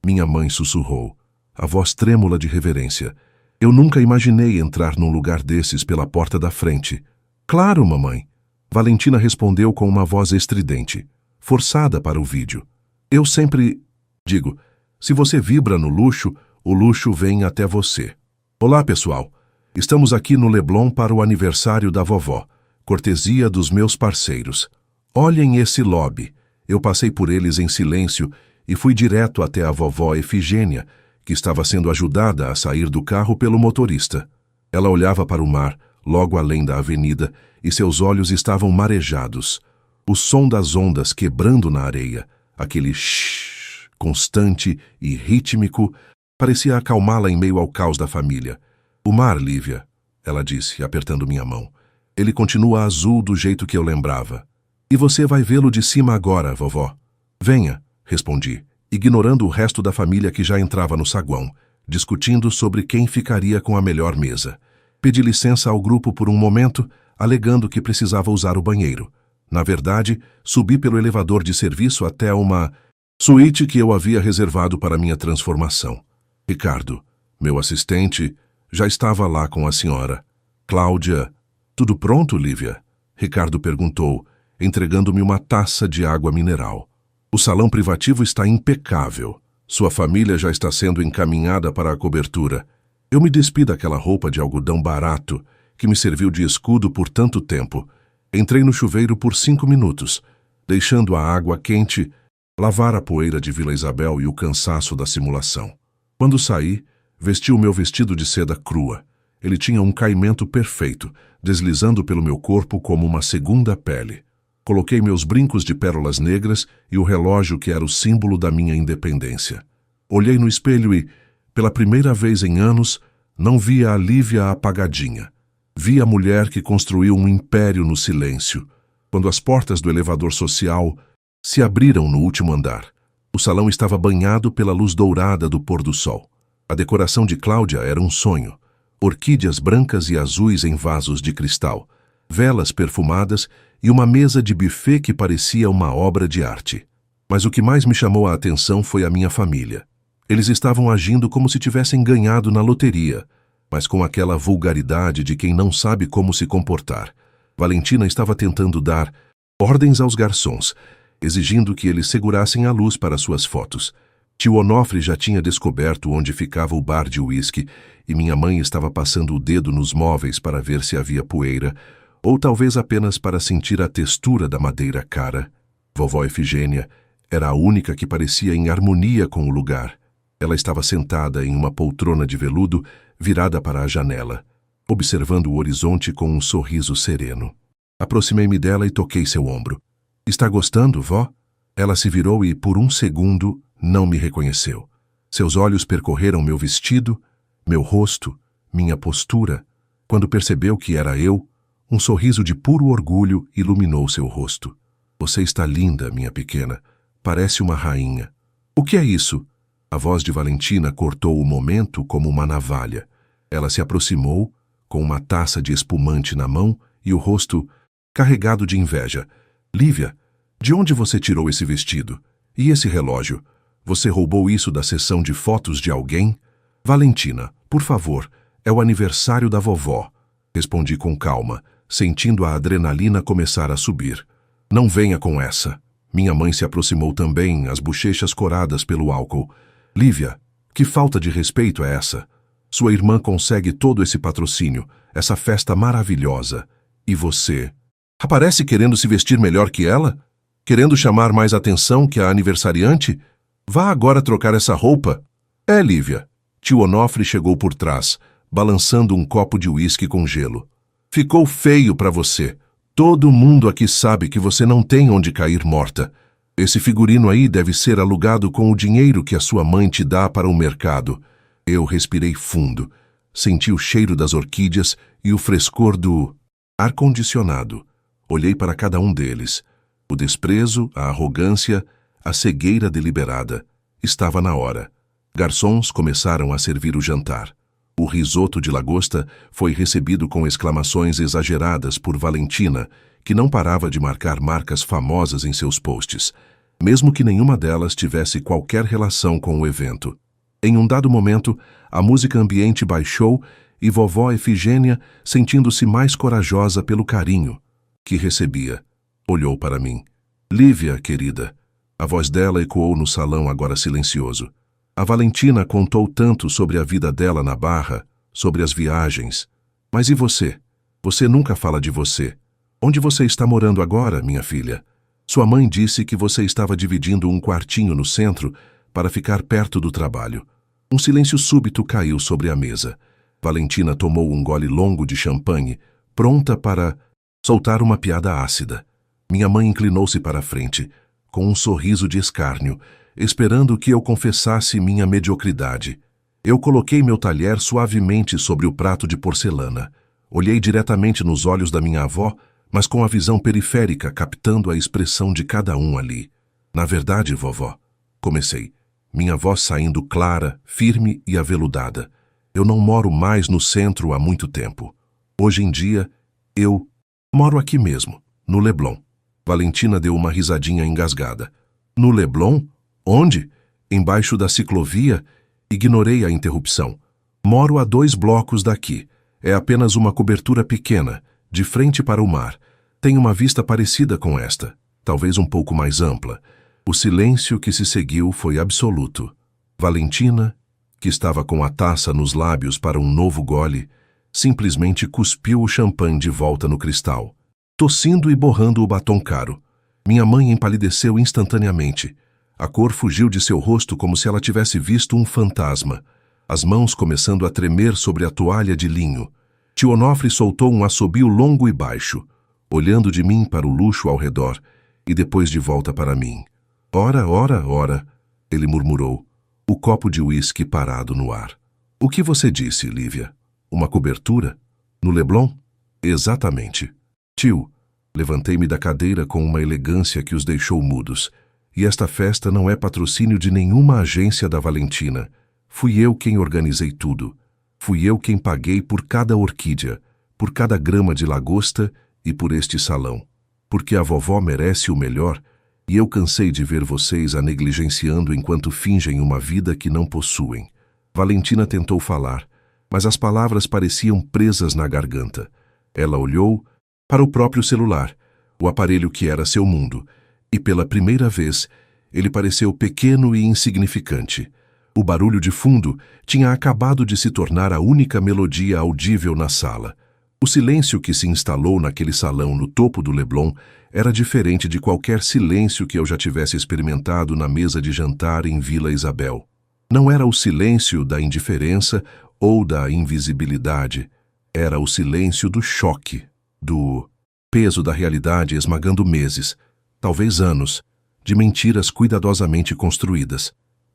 Minha mãe sussurrou, a voz trêmula de reverência. Eu nunca imaginei entrar num lugar desses pela porta da frente. Claro, mamãe. Valentina respondeu com uma voz estridente, forçada para o vídeo. Eu sempre digo, se você vibra no luxo, o luxo vem até você. Olá, pessoal. Estamos aqui no Leblon para o aniversário da vovó, cortesia dos meus parceiros. Olhem esse lobby. Eu passei por eles em silêncio e fui direto até a vovó Efigênia, que estava sendo ajudada a sair do carro pelo motorista. Ela olhava para o mar, logo além da avenida, e seus olhos estavam marejados. O som das ondas quebrando na areia, aquele shhh constante e rítmico, parecia acalmá-la em meio ao caos da família. O mar, Lívia, ela disse, apertando minha mão. Ele continua azul do jeito que eu lembrava. E você vai vê-lo de cima agora, vovó. Venha, respondi, ignorando o resto da família que já entrava no saguão, discutindo sobre quem ficaria com a melhor mesa. Pedi licença ao grupo por um momento, alegando que precisava usar o banheiro. Na verdade, subi pelo elevador de serviço até uma suíte que eu havia reservado para minha transformação. Ricardo, meu assistente, já estava lá com a senhora. Cláudia, tudo pronto, Lívia? Ricardo perguntou, entregando-me uma taça de água mineral. O salão privativo está impecável. Sua família já está sendo encaminhada para a cobertura. Eu me despi daquela roupa de algodão barato que me serviu de escudo por tanto tempo. Entrei no chuveiro por 5 minutos, deixando a água quente lavar a poeira de Vila Isabel e o cansaço da simulação. Quando saí, vesti o meu vestido de seda crua. Ele tinha um caimento perfeito, deslizando pelo meu corpo como uma segunda pele. Coloquei meus brincos de pérolas negras e o relógio que era o símbolo da minha independência. Olhei no espelho e, pela primeira vez em anos, não via a Lívia apagadinha. Vi a mulher que construiu um império no silêncio. Quando as portas do elevador social se abriram no último andar, o salão estava banhado pela luz dourada do pôr do sol. A decoração de Cláudia era um sonho. Orquídeas brancas e azuis em vasos de cristal, velas perfumadas e uma mesa de buffet que parecia uma obra de arte. Mas o que mais me chamou a atenção foi a minha família. Eles estavam agindo como se tivessem ganhado na loteria, mas com aquela vulgaridade de quem não sabe como se comportar. Valentina estava tentando dar ordens aos garçons, exigindo que eles segurassem a luz para suas fotos. Tio Onofre já tinha descoberto onde ficava o bar de uísque e minha mãe estava passando o dedo nos móveis para ver se havia poeira, ou talvez apenas para sentir a textura da madeira cara. Vovó Efigênia era a única que parecia em harmonia com o lugar. Ela estava sentada em uma poltrona de veludo, virada para a janela, observando o horizonte com um sorriso sereno. Aproximei-me dela e toquei seu ombro. Está gostando, vó? Ela se virou e, por um segundo, não me reconheceu. Seus olhos percorreram meu vestido, meu rosto, minha postura. Quando percebeu que era eu, um sorriso de puro orgulho iluminou seu rosto. Você está linda, minha pequena. Parece uma rainha. O que é isso? A voz de Valentina cortou o momento como uma navalha. Ela se aproximou, com uma taça de espumante na mão e o rosto carregado de inveja. Lívia, de onde você tirou esse vestido? E esse relógio? Você roubou isso da sessão de fotos de alguém? Valentina, por favor, é o aniversário da vovó. Respondi com calma, sentindo a adrenalina começar a subir. Não venha com essa. Minha mãe se aproximou também, as bochechas coradas pelo álcool. Lívia, que falta de respeito é essa? Sua irmã consegue todo esse patrocínio, essa festa maravilhosa. E você? Aparece querendo se vestir melhor que ela? Querendo chamar mais atenção que a aniversariante? Vá agora trocar essa roupa. É, Lívia. Tio Onofre chegou por trás, balançando um copo de uísque com gelo. Ficou feio para você. Todo mundo aqui sabe que você não tem onde cair morta. Esse figurino aí deve ser alugado com o dinheiro que a sua mãe te dá para o mercado. Eu respirei fundo. Senti o cheiro das orquídeas e o frescor do ar-condicionado. Olhei para cada um deles. O desprezo, a arrogância, a cegueira deliberada. Estava na hora. Garçons começaram a servir o jantar. O risoto de lagosta foi recebido com exclamações exageradas por Valentina, que não parava de marcar marcas famosas em seus posts, mesmo que nenhuma delas tivesse qualquer relação com o evento. Em um dado momento, a música ambiente baixou e vovó Efigênia, sentindo-se mais corajosa pelo carinho que recebia, olhou para mim. Lívia, querida. A voz dela ecoou no salão agora silencioso. A Valentina contou tanto sobre a vida dela na Barra, sobre as viagens. Mas e você? Você nunca fala de você. Onde você está morando agora, minha filha? Sua mãe disse que você estava dividindo um quartinho no centro para ficar perto do trabalho. Um silêncio súbito caiu sobre a mesa. Valentina tomou um gole longo de champanhe, pronta para soltar uma piada ácida. Minha mãe inclinou-se para a frente, com um sorriso de escárnio, esperando que eu confessasse minha mediocridade. Eu coloquei meu talher suavemente sobre o prato de porcelana. Olhei diretamente nos olhos da minha avó, mas com a visão periférica captando a expressão de cada um ali. Na verdade, vovó, comecei, minha voz saindo clara, firme e aveludada. Eu não moro mais no centro há muito tempo. Hoje em dia, eu moro aqui mesmo, no Leblon. Valentina deu uma risadinha engasgada. No Leblon? Onde? Embaixo da ciclovia? Ignorei a interrupção. Moro a 2 blocos daqui. É apenas uma cobertura pequena, de frente para o mar. Tem uma vista parecida com esta, talvez um pouco mais ampla. O silêncio que se seguiu foi absoluto. Valentina, que estava com a taça nos lábios para um novo gole, simplesmente cuspiu o champanhe de volta no cristal, tossindo e borrando o batom caro. Minha mãe empalideceu instantaneamente. A cor fugiu de seu rosto como se ela tivesse visto um fantasma, as mãos começando a tremer sobre a toalha de linho. Tio Onofre soltou um assobio longo e baixo, olhando de mim para o luxo ao redor e depois de volta para mim. Ora, ora, ora, ele murmurou, o copo de uísque parado no ar. O que você disse, Lívia? Uma cobertura? No Leblon? Exatamente. Tio, levantei-me da cadeira com uma elegância que os deixou mudos. E esta festa não é patrocínio de nenhuma agência da Valentina. Fui eu quem organizei tudo. Fui eu quem paguei por cada orquídea, por cada grama de lagosta e por este salão. Porque a vovó merece o melhor e eu cansei de ver vocês a negligenciando enquanto fingem uma vida que não possuem. Valentina tentou falar, mas as palavras pareciam presas na garganta. Ela olhou para o próprio celular, o aparelho que era seu mundo, e pela primeira vez ele pareceu pequeno e insignificante. O barulho de fundo tinha acabado de se tornar a única melodia audível na sala. O silêncio que se instalou naquele salão no topo do Leblon era diferente de qualquer silêncio que eu já tivesse experimentado na mesa de jantar em Vila Isabel. Não era o silêncio da indiferença ou da invisibilidade, era o silêncio do choque, do peso da realidade esmagando meses, talvez anos, de mentiras cuidadosamente construídas.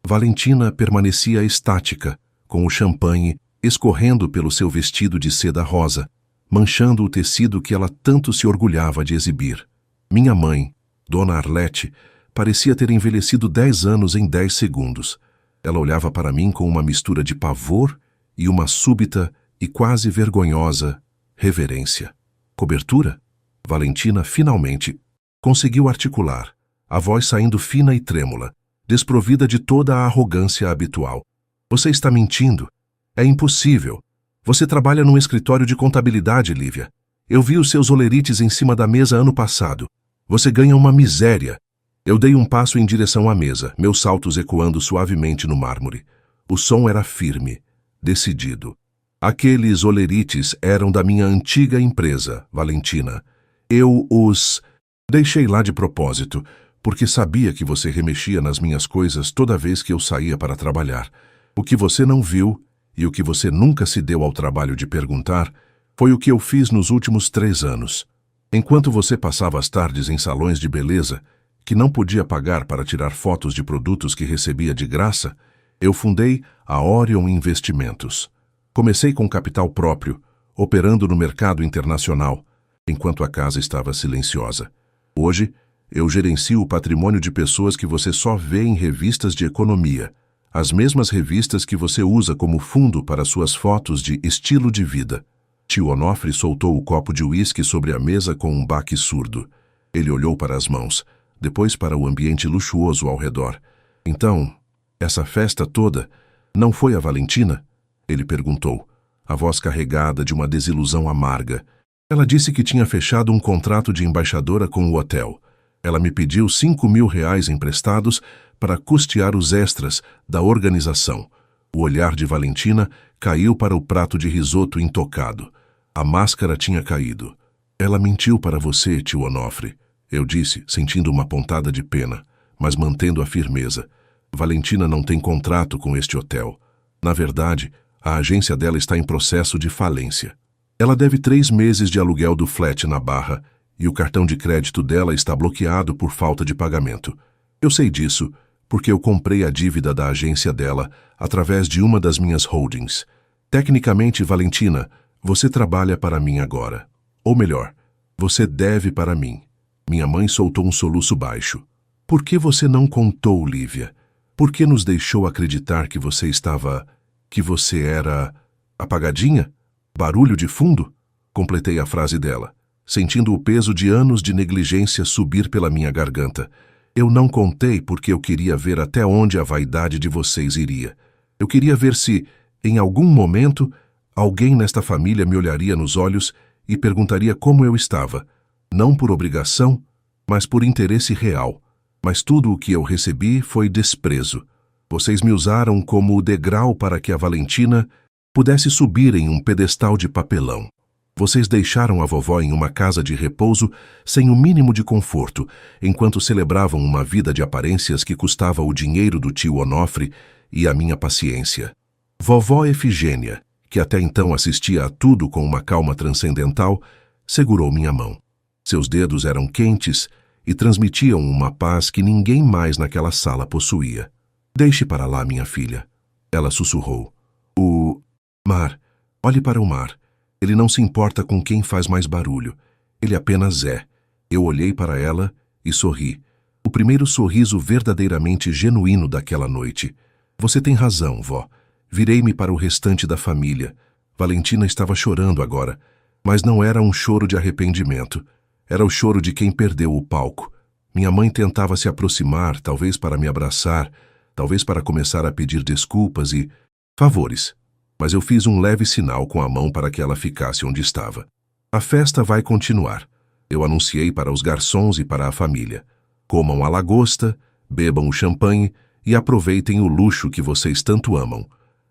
Valentina permanecia estática, com o champanhe escorrendo pelo seu vestido de seda rosa, manchando o tecido que ela tanto se orgulhava de exibir. Minha mãe, Dona Arlete, parecia ter envelhecido 10 anos em 10 segundos. Ela olhava para mim com uma mistura de pavor e uma súbita e quase vergonhosa reverência. Cobertura? Valentina finalmente conseguiu articular, a voz saindo fina e trêmula, desprovida de toda a arrogância habitual. Você está mentindo. É impossível. Você trabalha num escritório de contabilidade, Lívia. Eu vi os seus olerites em cima da mesa ano passado. Você ganha uma miséria. Eu dei um passo em direção à mesa, meus saltos ecoando suavemente no mármore. O som era firme, decidido. Aqueles olerites eram da minha antiga empresa, Valentina. Eu os deixei lá de propósito, porque sabia que você remexia nas minhas coisas toda vez que eu saía para trabalhar. O que você não viu, e o que você nunca se deu ao trabalho de perguntar, foi o que eu fiz nos últimos 3 anos. Enquanto você passava as tardes em salões de beleza, que não podia pagar para tirar fotos de produtos que recebia de graça, eu fundei a Orion Investimentos. Comecei com capital próprio, operando no mercado internacional, enquanto a casa estava silenciosa. Hoje, eu gerencio o patrimônio de pessoas que você só vê em revistas de economia, as mesmas revistas que você usa como fundo para suas fotos de estilo de vida. Tio Onofre soltou o copo de uísque sobre a mesa com um baque surdo. Ele olhou para as mãos, depois para o ambiente luxuoso ao redor. Então, essa festa toda não foi a Valentina? Ele perguntou, a voz carregada de uma desilusão amarga. Ela disse que tinha fechado um contrato de embaixadora com o hotel. Ela me pediu R$ 5.000 emprestados para custear os extras da organização. O olhar de Valentina caiu para o prato de risoto intocado. A máscara tinha caído. Ela mentiu para você, tio Onofre, eu disse, sentindo uma pontada de pena, mas mantendo a firmeza. Valentina não tem contrato com este hotel. Na verdade, a agência dela está em processo de falência. Ela deve 3 meses de aluguel do flat na Barra e o cartão de crédito dela está bloqueado por falta de pagamento. Eu sei disso porque eu comprei a dívida da agência dela através de uma das minhas holdings. Tecnicamente, Valentina, você trabalha para mim agora. Ou melhor, você deve para mim. Minha mãe soltou um soluço baixo. Por que você não contou, Lívia? Por que nos deixou acreditar que você era apagadinha? Barulho de fundo? Completei a frase dela, sentindo o peso de anos de negligência subir pela minha garganta. Eu não contei porque eu queria ver até onde a vaidade de vocês iria. Eu queria ver se, em algum momento, alguém nesta família me olharia nos olhos e perguntaria como eu estava, não por obrigação, mas por interesse real. Mas tudo o que eu recebi foi desprezo. Vocês me usaram como o degrau para que a Valentina pudesse subir em um pedestal de papelão. Vocês deixaram a vovó em uma casa de repouso sem o mínimo de conforto, enquanto celebravam uma vida de aparências que custava o dinheiro do tio Onofre e a minha paciência. Vovó Efigênia, que até então assistia a tudo com uma calma transcendental, segurou minha mão. Seus dedos eram quentes e transmitiam uma paz que ninguém mais naquela sala possuía. Deixe para lá, minha filha. Ela sussurrou. O mar. Olhe para o mar. Ele não se importa com quem faz mais barulho. Ele apenas é. Eu olhei para ela e sorri. O primeiro sorriso verdadeiramente genuíno daquela noite. Você tem razão, vó. Virei-me para o restante da família. Valentina estava chorando agora, mas não era um choro de arrependimento. Era o choro de quem perdeu o palco. Minha mãe tentava se aproximar, talvez para me abraçar, talvez para começar a pedir desculpas e favores. Mas eu fiz um leve sinal com a mão para que ela ficasse onde estava. A festa vai continuar. Eu anunciei para os garçons e para a família. Comam a lagosta, bebam o champanhe e aproveitem o luxo que vocês tanto amam.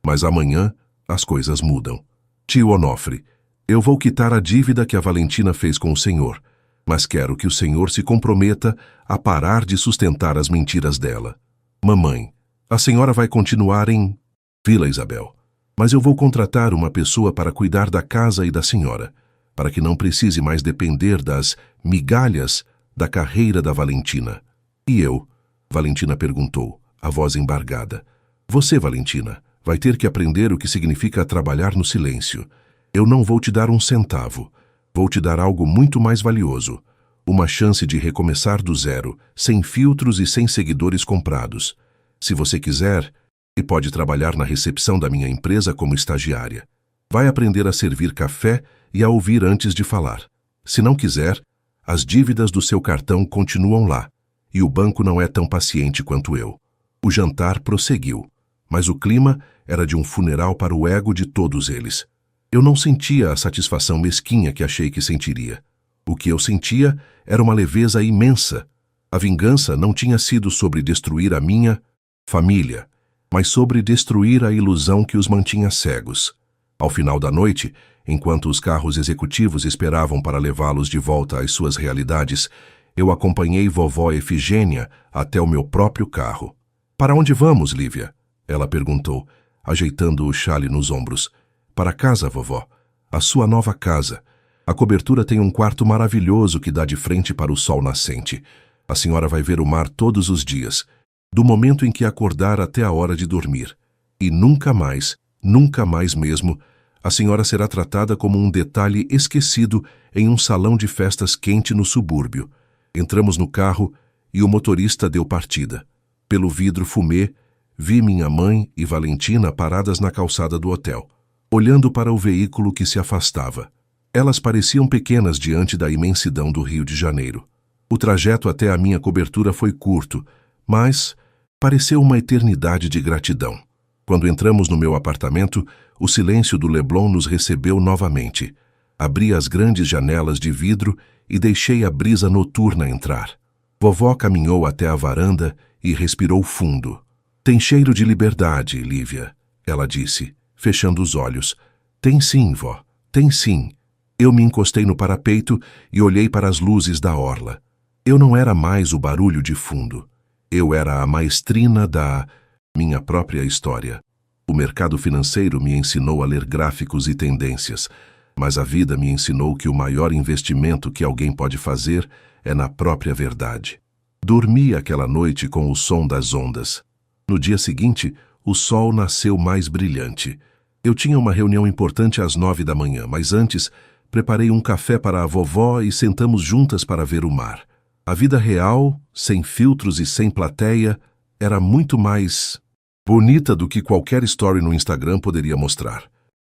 Mas amanhã as coisas mudam. Tio Onofre, eu vou quitar a dívida que a Valentina fez com o senhor, mas quero que o senhor se comprometa a parar de sustentar as mentiras dela. Mamãe, a senhora vai continuar em Vila Isabel, mas eu vou contratar uma pessoa para cuidar da casa e da senhora, para que não precise mais depender das migalhas da carreira da Valentina. E eu? Valentina perguntou, a voz embargada. Você, Valentina, vai ter que aprender o que significa trabalhar no silêncio. Eu não vou te dar um centavo. Vou te dar algo muito mais valioso. Uma chance de recomeçar do zero, sem filtros e sem seguidores comprados. Se você quiser, e pode trabalhar na recepção da minha empresa como estagiária. Vai aprender a servir café e a ouvir antes de falar. Se não quiser, as dívidas do seu cartão continuam lá, e o banco não é tão paciente quanto eu. O jantar prosseguiu, mas o clima era de um funeral para o ego de todos eles. Eu não sentia a satisfação mesquinha que achei que sentiria. O que eu sentia era uma leveza imensa. A vingança não tinha sido sobre destruir a minha família, mas sobre destruir a ilusão que os mantinha cegos. Ao final da noite, enquanto os carros executivos esperavam para levá-los de volta às suas realidades, eu acompanhei vovó Efigênia até o meu próprio carro. Para onde vamos, Lívia? Ela perguntou, ajeitando o xale nos ombros. Para casa, vovó. A sua nova casa. A cobertura tem um quarto maravilhoso que dá de frente para o sol nascente. A senhora vai ver o mar todos os dias, do momento em que acordar até a hora de dormir. E nunca mais mesmo, a senhora será tratada como um detalhe esquecido em um salão de festas quente no subúrbio. Entramos no carro e o motorista deu partida. Pelo vidro fumê, vi minha mãe e Valentina paradas na calçada do hotel, olhando para o veículo que se afastava. Elas pareciam pequenas diante da imensidão do Rio de Janeiro. O trajeto até a minha cobertura foi curto, mas pareceu uma eternidade de gratidão. Quando entramos no meu apartamento, o silêncio do Leblon nos recebeu novamente. Abri as grandes janelas de vidro e deixei a brisa noturna entrar. Vovó caminhou até a varanda e respirou fundo. Tem cheiro de liberdade, Lívia, ela disse, fechando os olhos. Tem sim, vó, tem sim. Eu me encostei no parapeito e olhei para as luzes da orla. Eu não era mais o barulho de fundo. Eu era a maestrina da minha própria história. O mercado financeiro me ensinou a ler gráficos e tendências, mas a vida me ensinou que o maior investimento que alguém pode fazer é na própria verdade. Dormi aquela noite com o som das ondas. No dia seguinte, o sol nasceu mais brilhante. Eu tinha uma reunião importante às 9 da manhã, mas antes preparei um café para a vovó e sentamos juntas para ver o mar. A vida real, sem filtros e sem plateia, era muito mais bonita do que qualquer story no Instagram poderia mostrar.